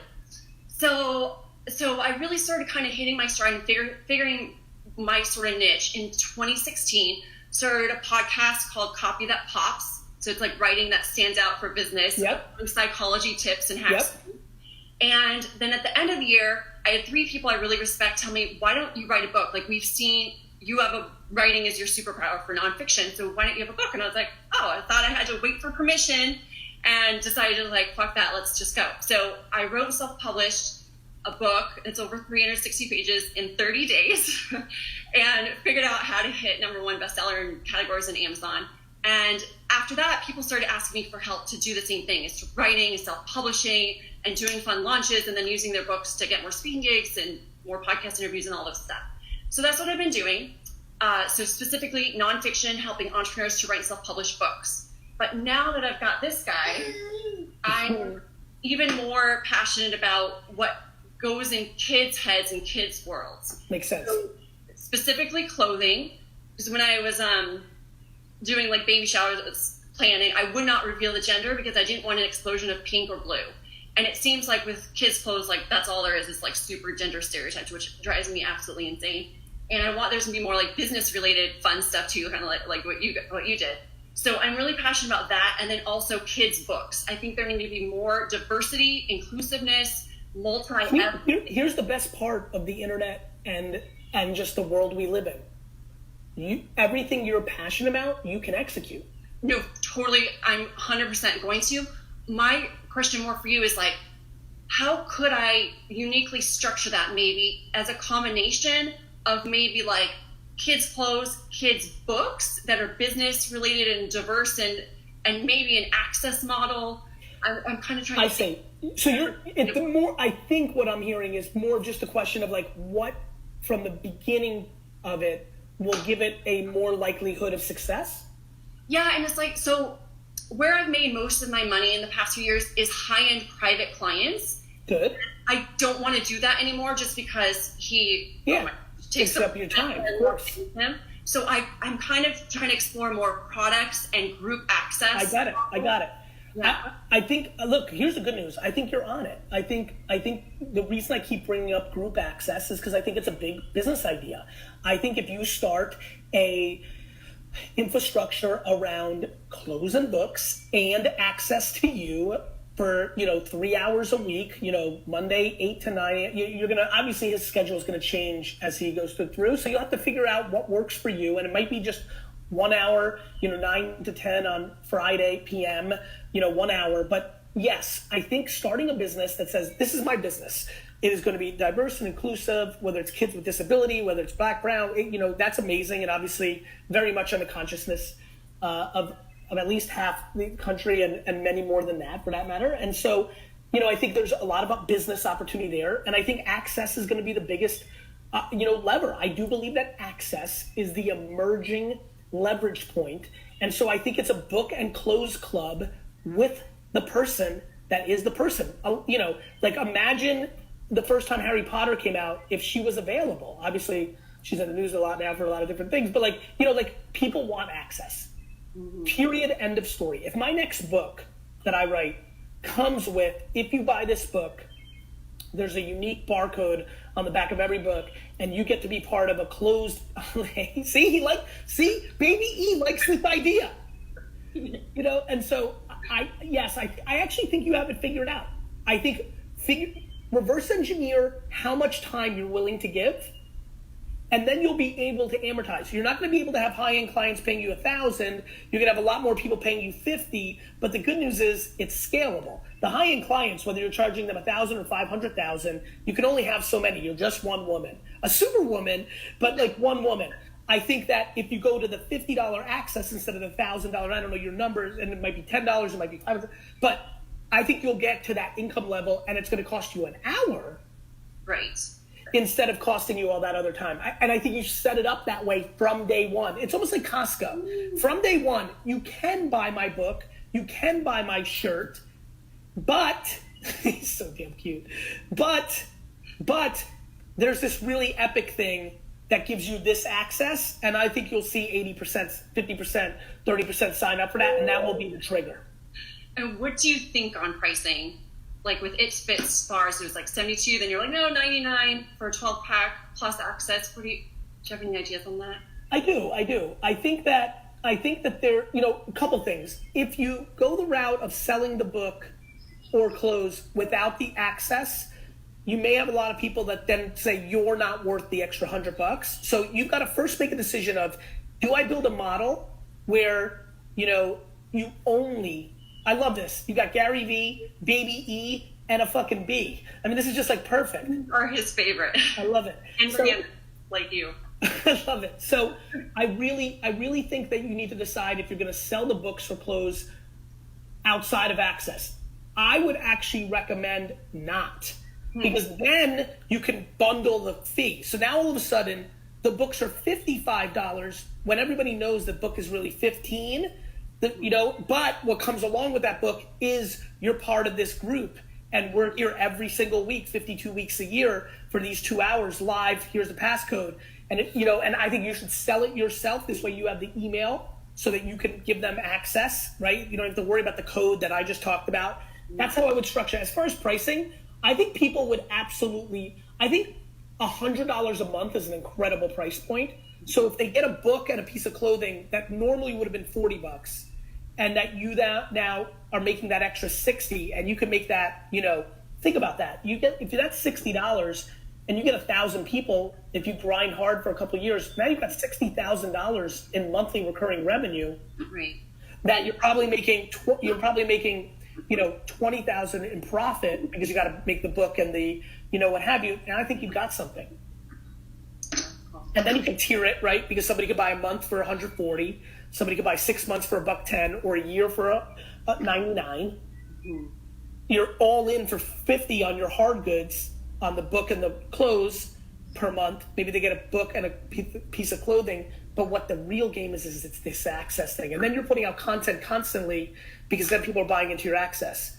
So I really started kind of hitting my stride and figuring my sort of niche in 2016. Started a podcast called Copy That Pops. So it's like writing that stands out for business, psychology tips and hacks. And then at the end of the year, I had 3 people I really respect tell me, why don't you write a book? Like we've seen you have writing is your superpower for nonfiction. So why don't you have a book? And I was like, oh, I thought I had to wait for permission and decided to like, fuck that, let's just go. So I wrote and self-published a book. It's over 360 pages in 30 days and figured out how to hit #1 bestseller in categories in Amazon. And after that, people started asking me for help to do the same thing. It's writing, self-publishing, and doing fun launches, and then using their books to get more speaking gigs and more podcast interviews and all this stuff. So that's what I've been doing. So specifically nonfiction, helping entrepreneurs to write self-published books. But now that I've got this guy, I'm even more passionate about what goes in kids' heads and kids' worlds. Makes sense. So specifically clothing, because when I was doing like baby showers planning, I would not reveal the gender because I didn't want an explosion of pink or blue. And it seems like with kids' clothes, like that's all there is like super gender stereotypes, which drives me absolutely insane. And I want there's gonna be more like business related fun stuff too, kind of like what you did. So I'm really passionate about that. And then also kids' books. I think there need to be more diversity, inclusiveness, Here's the best part of the internet and just the world we live in. Everything you're passionate about, you can execute. No, totally. I'm 100% going to. My question more for you is like, how could I uniquely structure that maybe as a combination of maybe like kids' clothes, kids' books that are business related and diverse and maybe an access model. I'm kind of trying to I see. So I think what I'm hearing is more of just a question of like what from the beginning of it will give it a more likelihood of success. Yeah, and it's like, so where I've made most of my money in the past few years is high-end private clients. Good. I don't want to do that anymore just because he takes up your time, of course. So I'm kind of trying to explore more products and group access. I got it. Yeah. I think, look, here's the good news. I think you're on it. I think the reason I keep bringing up group access is because I think it's a big business idea. I think if you start a infrastructure around clothes and books and access to you for 3 hours a week, Monday 8 to 9, you're gonna, obviously his schedule is gonna change as he goes through, so you'll have to figure out what works for you, and it might be just 1 hour, 9 to 10 on Friday PM, 1 hour. But yes, I think starting a business that says, this is my business, it is going to be diverse and inclusive, whether it's kids with disability, whether it's background, that's amazing, and obviously very much on the consciousness of at least half the country and many more than that, for that matter. And so, I think there's a lot of business opportunity there, and I think access is going to be the biggest, lever. I do believe that access is the emerging leverage point, and so I think it's a book and clothes club with the person that is the person. Like imagine the first time Harry Potter came out, if she was available. Obviously, she's in the news a lot now for a lot of different things, but people want access. Period. End of story. If my next book that I write comes with, if you buy this book, there's a unique barcode on the back of every book, and you get to be part of a closed. See, Baby E likes this idea. And so I actually think you have it figured out. I think reverse engineer how much time you're willing to give, and then you'll be able to amortize. You're not going to be able to have high-end clients paying you $1,000. You're going to have a lot more people paying you $50. But the good news is it's scalable. The high-end clients, whether you're charging them $1,000 or $500,000, you can only have so many. You're just one woman, a superwoman, but one woman. I think that if you go to the $50 access instead of the $1,000, I don't know your numbers, and it might be $10, it might be $500, but I think you'll get to that income level, and it's going to cost you an hour. Right. Instead of costing you all that other time. And I think you set it up that way from day one. It's almost like Costco. From day one, you can buy my book, you can buy my shirt, but, he's so damn cute, but there's this really epic thing that gives you this access, and I think you'll see 80%, 50%, 30% sign up for that, and that will be the trigger. And what do you think on pricing? Like with It Fits bars, it was like 72, then you're like, no, 99 for a 12-pack plus access. Do you have any ideas on that? I do. I think that there, a couple things. If you go the route of selling the book or clothes without the access, you may have a lot of people that then say you're not worth the extra $100. So you've got to first make a decision of, do I build a model where, you only, I love this. You got Gary V, Baby E, and a fucking B. I mean, this is just perfect. Or his favorite. I love it. And Rihanna, like you. I love it. So I really think that you need to decide if you're going to sell the books or clothes outside of access. I would actually recommend not, because then you can bundle the fee. So now all of a sudden the books are $55 when everybody knows the book is really $15. But what comes along with that book is you're part of this group, and we're here every single week, 52 weeks a year for these 2 hours live. Here's the passcode, and and I think you should sell it yourself. This way, you have the email so that you can give them access. Right? You don't have to worry about the code that I just talked about. That's how I would structure it. As far as pricing, I think people would absolutely. I think $100 a month is an incredible price point. So if they get a book and a piece of clothing that normally would have been $40, and that you now are making that extra $60, and you can make that, think about that. If that's $60 and you get 1,000 people, if you grind hard for a couple of years, now you've got $60,000 in monthly recurring revenue. Right. That you're probably making, $20,000 in profit, because you got to make the book and the, what have you. And I think you've got something. And then you can tier it, right? Because somebody could buy a month for $140. Somebody could buy 6 months for $110, or a year for $99. You're all in for $50 on your hard goods, on the book and the clothes per month. Maybe they get a book and a piece of clothing. But what the real game is it's this access thing. And then you're putting out content constantly, because then people are buying into your access.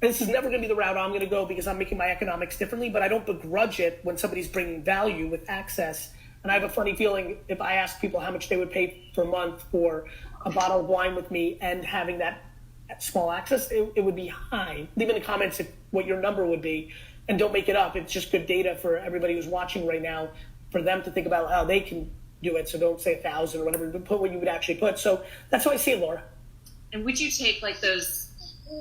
This is never going to be the route I'm going to go, because I'm making my economics differently, but I don't begrudge it when somebody's bringing value with access. And I have a funny feeling if I asked people how much they would pay per month for a bottle of wine with me and having that small access, it would be high. Leave in the comments what your number would be, and don't make it up. It's just good data for everybody who's watching right now, for them to think about how they can do it. So don't say 1,000 or whatever, but put what you would actually put. So that's how I see it, Laura. And would you take like those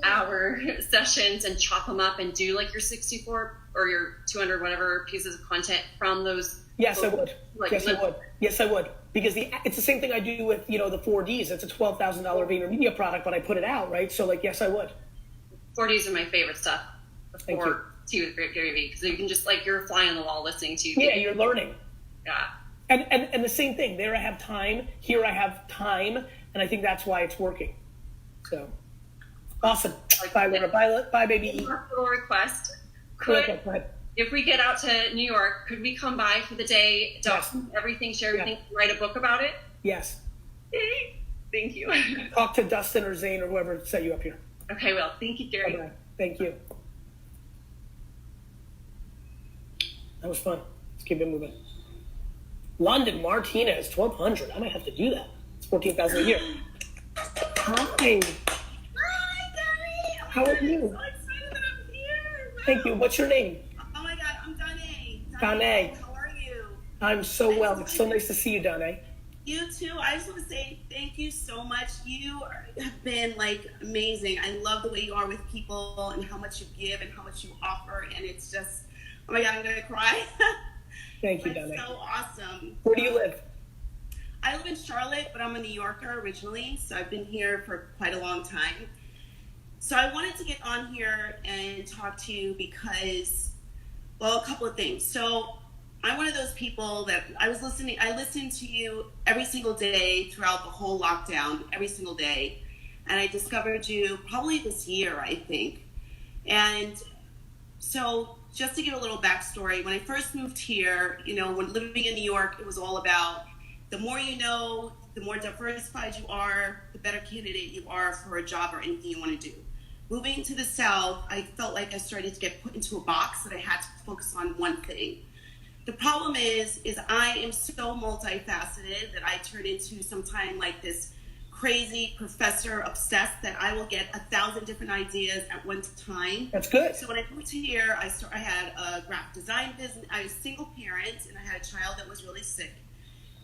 hour sessions and chop them up and do like your 64 or your 200 whatever pieces of content from those? Yes, I would. Yes, I would. Because it's the same thing I do with, the 4Ds. It's a $12,000 VaynerMedia product, but I put it out, right? So, yes, I would. 4Ds are my favorite stuff. Thank you. To Gary Vee, because you can just you're a fly on the wall listening to. Yeah, you're learning. Yeah. And the same thing. There I have time. Here I have time, and I think that's why it's working. So, awesome. Bye, Laura. Bye, baby. One little request. Go ahead. If we get out to New York, could we come by for the day, document everything, share everything, write a book about it? Yes. Thank you. Talk to Dustin or Zane or whoever set you up here. Okay, well, thank you, Gary. Okay. Thank you. That was fun. Let's keep it moving. London Martinez, 1,200. I might have to do that. It's 14,000 a year. Hi. Hi, Gary. How are you? I'm so excited that I'm here. Wow. Thank you. What's your name? Oh my God, I'm Danae. Danae. How are you? I'm so well. It's so nice to see you, Danae. You too. I just want to say thank you so much. You have been amazing. I love the way you are with people and how much you give and how much you offer. And it's just, oh my God, I'm going to cry. Thank you, Danae. So awesome. Where do you live? I live in Charlotte, but I'm a New Yorker originally. So I've been here for quite a long time. So I wanted to get on here and talk to you because, well, a couple of things. So I'm one of those people that I listened to you every single day throughout the whole lockdown, every single day. And I discovered you probably this year, I think. And so just to give a little backstory, when I first moved here, when living in New York, it was all about the more you know, the more diversified you are, the better candidate you are for a job or anything you want to do. Moving to the South, I felt like I started to get put into a box that I had to focus on one thing. The problem is I am so multifaceted that I turn into sometime like this crazy professor obsessed that I will get 1,000 different ideas at one time. That's good. So when I moved here, I had a graphic design business. I was a single parent and I had a child that was really sick.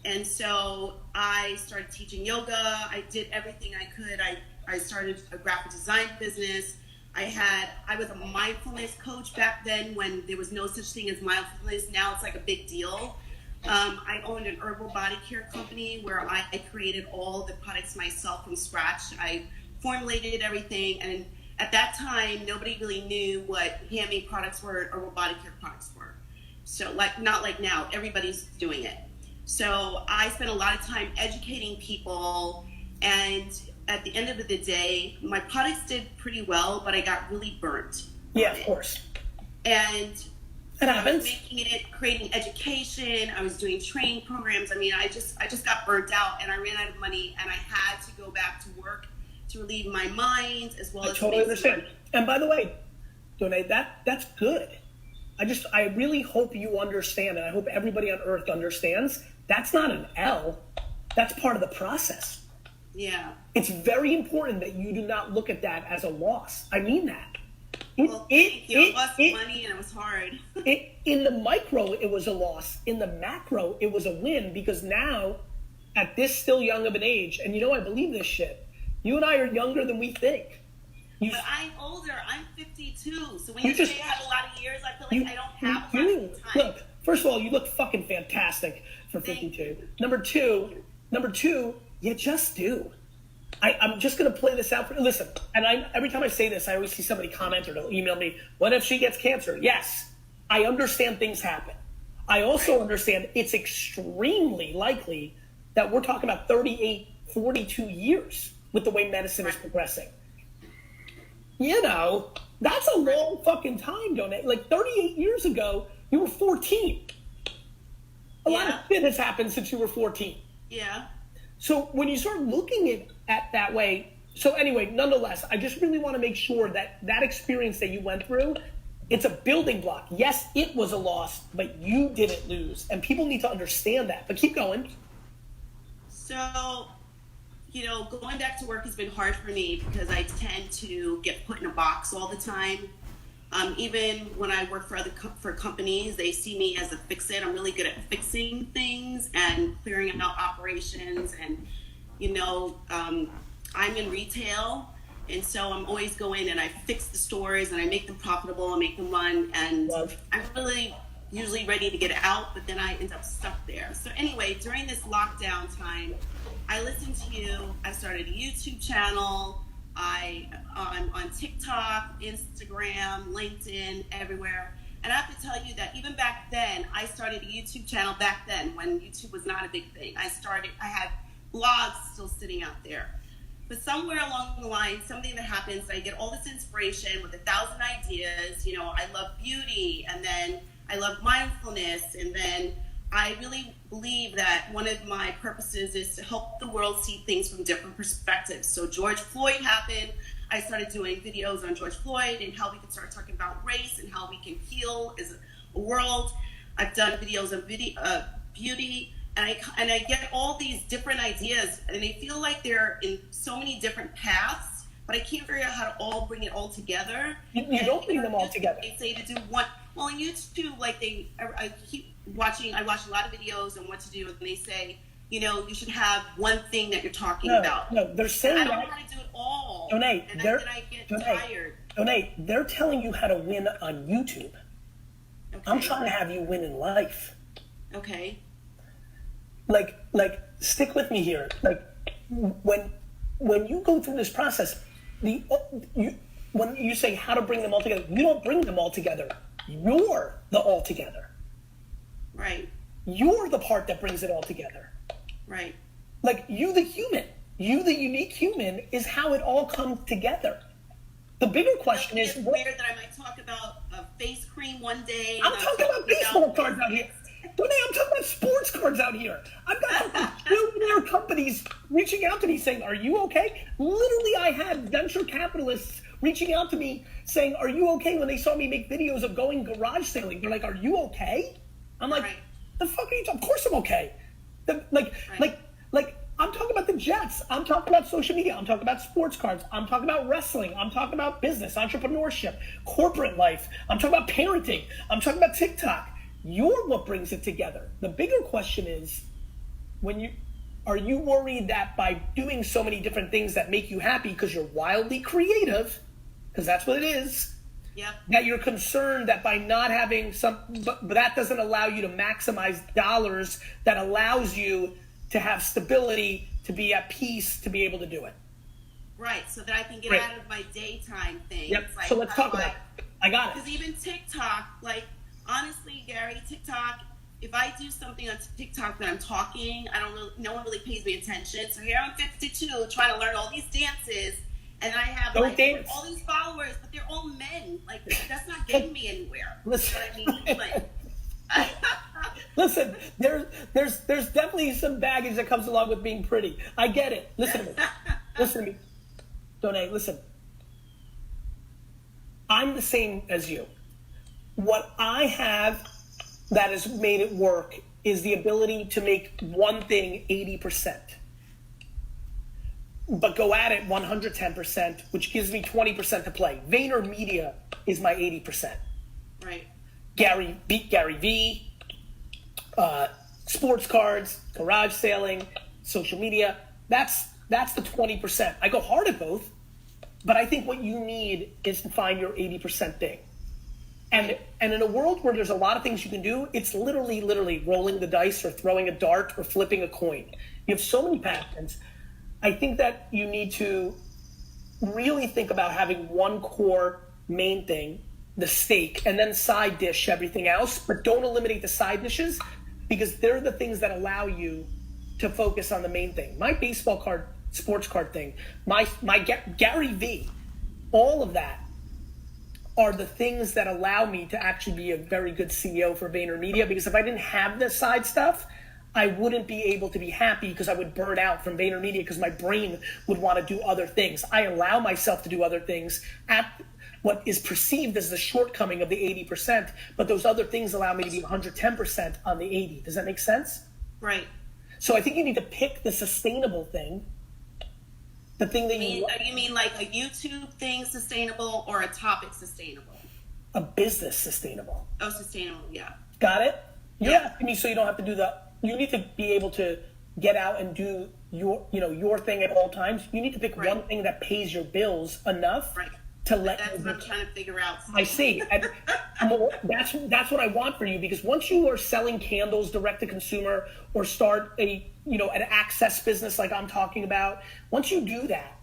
And so I started teaching yoga. I did everything I could. I started a graphic design business. I was a mindfulness coach back then when there was no such thing as mindfulness. Now it's like a big deal. I owned an herbal body care company where I created all the products myself from scratch. I formulated everything, and at that time, nobody really knew what handmade products were, herbal body care products were. So not like now, everybody's doing it. So I spent a lot of time educating people, and at the end of the day, my products did pretty well, but I got really burnt. Yeah, of course. And it happens. I was making it, creating education. I was doing training programs. I mean, I just got burnt out, and I ran out of money, and I had to go back to work to relieve my mind as well as. I totally understand. And by the way, Danae, that's good. I really hope you understand, and I hope everybody on Earth understands. That's not an L. That's part of the process. Yeah. It's very important that you do not look at that as a loss. I mean that. Thank you. I lost money and it was hard. In the micro, it was a loss. In the macro, it was a win because now, at this still young of an age, and I believe this shit, you and I are younger than we think. But I'm older. I'm 52. So when you say I have a lot of years, I feel like I don't have a lot of time. Look, first of all, you look fucking fantastic for 52. Number two, you just do. I'm just going to play this out for listen. And every time I say this, I always see somebody comment or they'll email me, what if she gets cancer? Yes, I understand things happen. I also understand it's extremely likely that we're talking about 38, 42 years with the way medicine is progressing. That's a long fucking time, don't it? Like 38 years ago, you were 14. A lot of shit has happened since you were 14. Yeah. So when you start looking at that way, so anyway, nonetheless, I just really want to make sure that experience that you went through It's a building block. Yes, it was a loss, but you didn't lose. And people need to understand that. But keep going. So, you know, going back to work has been hard for me because I tend to get put in a box all the time. Even when I work for companies, they see me as a fix-it. I'm really good at fixing things and clearing out operations. And, you know, I'm in retail. And so I'm always going and I fix the stores and I make them profitable and make them run. And I'm really usually ready to get out, but then I end up stuck there. So anyway, during this lockdown time, I listened to you. I started a YouTube channel. I'm on TikTok, Instagram, LinkedIn, everywhere. And I have to tell you that even back then, I started a YouTube channel back then when YouTube was not a big thing. I had blogs still sitting out there. But somewhere along the line, something that happens, I get all this inspiration with 1,000 ideas. You know, I love beauty, and then I love mindfulness, and then I really believe that one of my purposes is to help the world see things from different perspectives. So George Floyd happened. I started doing videos on George Floyd and how we can start talking about race and how we can heal as a world. I've done videos of beauty. And I get all these different ideas, and they feel like they're in so many different paths, but I can't figure out how to all bring it all together. You don't bring them all together. They say to do one. Well, on YouTube, like I keep watching. I watch a lot of videos on what to do, and they say, you know, you should have one thing that you're talking about. No, they're saying I don't know how to do it all. Donate. And then I get tired. Donate. They're telling you how to win on YouTube. Okay. I'm trying to have you win in life. Okay. Like, stick with me here. Like, when you go through this process, when you say how to bring them all together, you don't bring them all together. You're the all together. Right. You're the part that brings it all together. Right. Like, you the human, you the unique human is how it all comes together. The bigger question is... It's weird that I might talk about a face cream one day. I'm talking about baseball cards out here. Donate, I'm talking about sports cards out here. I've got billionaire companies reaching out to me saying, are you okay? Literally, I had venture capitalists reaching out to me saying, are you okay, when they saw me make videos of going garage sailing. They're like, are you okay? I'm like, the fuck are you talking? Of course I'm okay. Like, I'm talking about the Jets. I'm talking about social media. I'm talking about sports cards. I'm talking about wrestling. I'm talking about business, entrepreneurship, corporate life. I'm talking about parenting. I'm talking about TikTok. You're what brings it together. The bigger question is, are you worried that by doing so many different things that make you happy because you're wildly creative, because that's what it is, that you're concerned that by not having but that doesn't allow you to maximize dollars that allows you to have stability, to be at peace, to be able to do it? Right, so that I can get out of my daytime thing. Yep. Like, so let's talk about it. I got it. Because even TikTok, like, honestly, Gary, TikTok, if I do something on TikTok that I'm talking, no one really pays me attention. So here I'm 52 trying to learn all these dances, and I have all these followers, but they're all men. Like, that's not getting me anywhere. Listen, you know what I mean? Like, listen, there's definitely some baggage that comes along with being pretty. I get it. Listen to me. Listen to me. Donate, listen. I'm the same as you. What I have that has made it work is the ability to make one thing 80%, but go at it 110%, which gives me 20% to play. Vayner Media is my 80%. Right. Gary V, sports cards, garage sailing, social media. That's the 20%. I go hard at both, but I think what you need is to find your 80% thing. And in a world where there's a lot of things you can do, it's literally rolling the dice or throwing a dart or flipping a coin. You have so many patterns. I think that you need to really think about having one core main thing, the steak, and then side dish everything else, but don't eliminate the side dishes because they're the things that allow you to focus on the main thing. My baseball card, sports card thing, my Gary V, all of that are the things that allow me to actually be a very good CEO for Vayner Media, because if I didn't have this side stuff, I wouldn't be able to be happy because I would burn out from Vayner Media because my brain would want to do other things. I allow myself to do other things what is perceived as the shortcoming of the 80%, but those other things allow me to be 110% on the 80. Does that make sense? Right. So I think you need to pick the sustainable thing, the thing that you mean like a YouTube thing sustainable or a topic sustainable? A business sustainable. Oh, sustainable, yeah. Got it? Yeah. I mean, so you don't have to do you need to be able to get out and do your thing at all times. You need to pick one thing that pays your bills enough to let That's what I'm trying to figure out. I see. And that's what I want for you, because once you are selling candles direct to consumer or start an access business like I'm talking about, once you do that,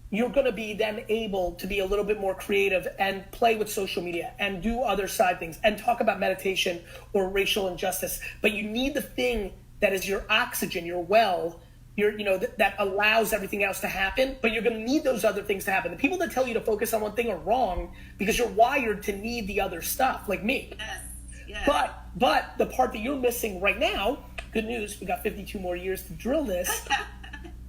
you're going to be then able to be a little bit more creative and play with social media and do other side things and talk about meditation or racial injustice. But you need the thing that is your oxygen, your well, that allows everything else to happen. But you're going to need those other things to happen. The people that tell you to focus on one thing are wrong, because you're wired to need the other stuff, like me. Yes. But the part that you're missing right now, good news, we got 52 more years to drill this,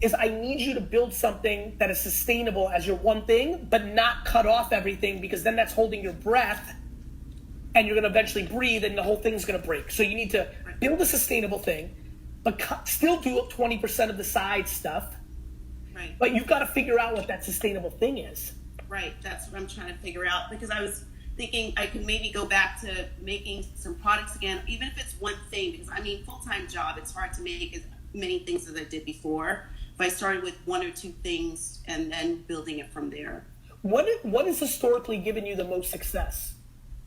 is I need you to build something that is sustainable as your one thing, but not cut off everything, because then that's holding your breath and you're going to eventually breathe and the whole thing's going to break. So you need to build a sustainable thing, but still do 20% of the side stuff. Right. But you've got to figure out what that sustainable thing is. Right. That's what I'm trying to figure out, because I was thinking I could maybe go back to making some products again, even if it's one thing, because I mean, full-time job, it's hard to make as many things as I did before. If I started with one or two things and then building it from there. What has historically given you the most success?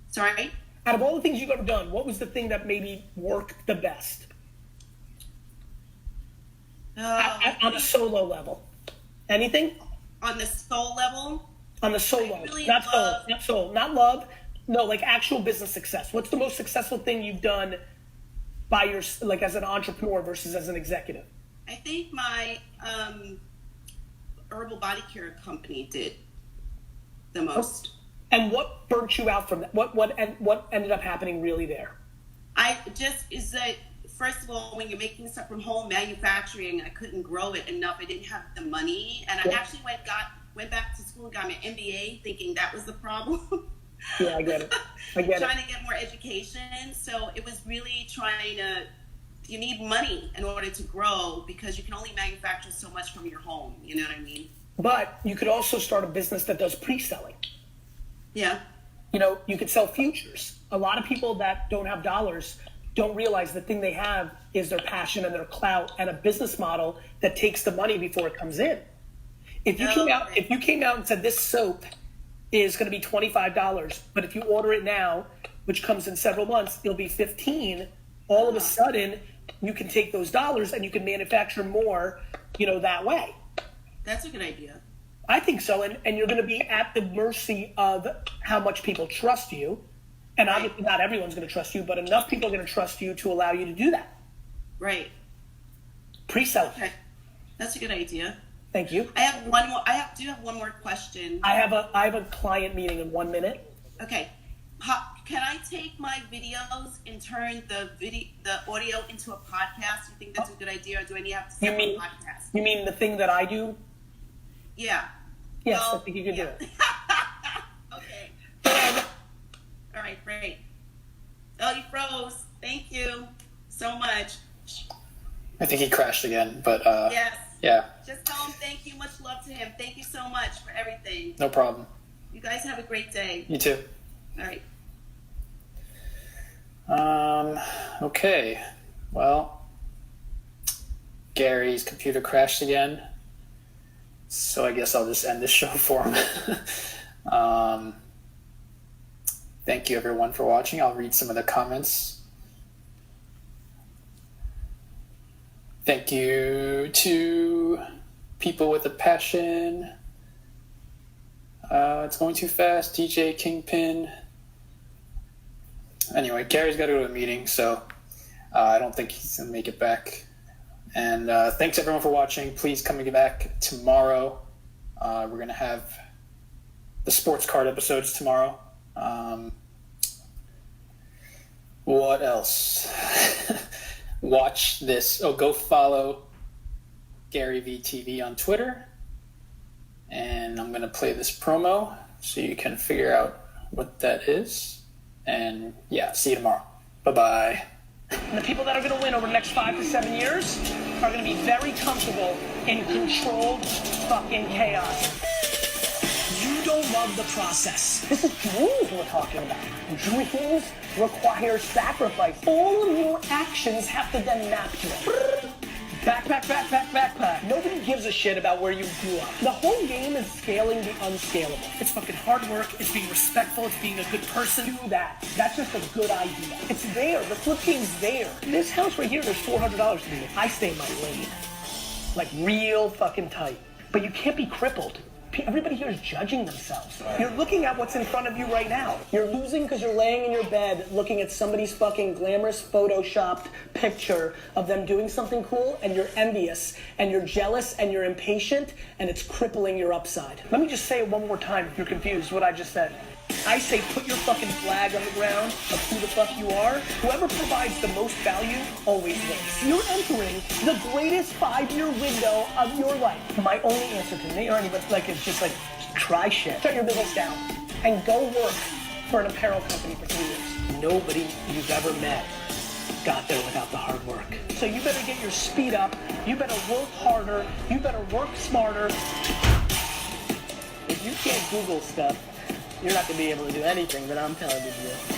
Sorry? Out of all the things you've ever done, what was the thing that maybe worked the best? On a solo level. Anything? On the soul level? On the solo. Really not soul. Not love. No, like actual business success. What's the most successful thing you've done as an entrepreneur versus as an executive? I think my herbal body care company did the most. And what burnt you out from that? What ended up happening really there? First of all, when you're making stuff from home, manufacturing, I couldn't grow it enough. I didn't have the money, and I actually went back to school and got my MBA, thinking that was the problem. Yeah, I get it. Trying to get more education, so it was really you need money in order to grow, because you can only manufacture so much from your home. You know what I mean? But you could also start a business that does pre-selling. Yeah. You could sell futures. A lot of people that don't have dollars don't realize the thing they have is their passion and their clout and a business model that takes the money before it comes in. If you came out and said this soap is going to be $25, but if you order it now, which comes in several months, it'll be $15. All of a sudden, you can take those dollars and you can manufacture more, that way. That's a good idea. I think so, and you're going to be at the mercy of how much people trust you. And obviously not everyone's going to trust you, but enough people are going to trust you to allow you to do that. Right. Pre-selling. Okay. That's a good idea. Thank you. I have one more. I do have one more question. I have a client meeting in 1 minute. Okay. Can I take my videos and turn the audio into a podcast? You think that's a good idea, or do I have to set up a podcast? You mean the thing that I do? Yeah. Yes, I think you can do it. Okay. All right, great. Oh, you froze. Thank you so much. I think he crashed again, but yes. Yeah. Just tell him thank you. Much love to him. Thank you so much for everything. No problem. You guys have a great day. You too. All right. Okay. Well, Gary's computer crashed again, so I guess I'll just end this show for him. Thank you everyone for watching. I'll read some of the comments. Thank you to people with a passion. It's going too fast. DJ Kingpin. Anyway, Gary's got to go to a meeting, so I don't think he's going to make it back. And thanks everyone for watching. Please come back tomorrow. We're going to have the sports card episodes tomorrow. What else? Watch this. Go follow Gary V TV on Twitter. And I'm going to play this promo. so you can figure out what that is. And yeah, see you tomorrow. Bye-bye. And the people that are going to win over the next 5 to 7 years are going to be very comfortable in controlled fucking chaos. You don't love the process. This is dreams we're talking about. Dreams require sacrifice. All of your actions have to then map to it. Backpack. Nobody gives a shit about where you grew up. The whole game is scaling the unscalable. It's fucking hard work. It's being respectful. It's being a good person. Do that. That's just a good idea. It's there. The flip game's there. This house right here, there's $400 to do. I stay in my lane. Like real fucking tight. But you can't be crippled. Everybody here is judging themselves. You're looking at what's in front of you right now. You're losing because you're laying in your bed looking at somebody's fucking glamorous photoshopped picture of them doing something cool, and you're envious and you're jealous and you're impatient, and it's crippling your upside. Let me just say it one more time if you're confused what I just said. I say put your fucking flag on the ground of who the fuck you are. Whoever provides the most value always wins. You're entering the greatest 5-year window of your life. My only answer to me or anybody is just try shit. Shut your business down and go work for an apparel company for 3 years. Nobody you've ever met got there without the hard work. So you better get your speed up. You better work harder. You better work smarter. If you can't Google stuff, you're not going to be able to do anything that I'm telling you to do.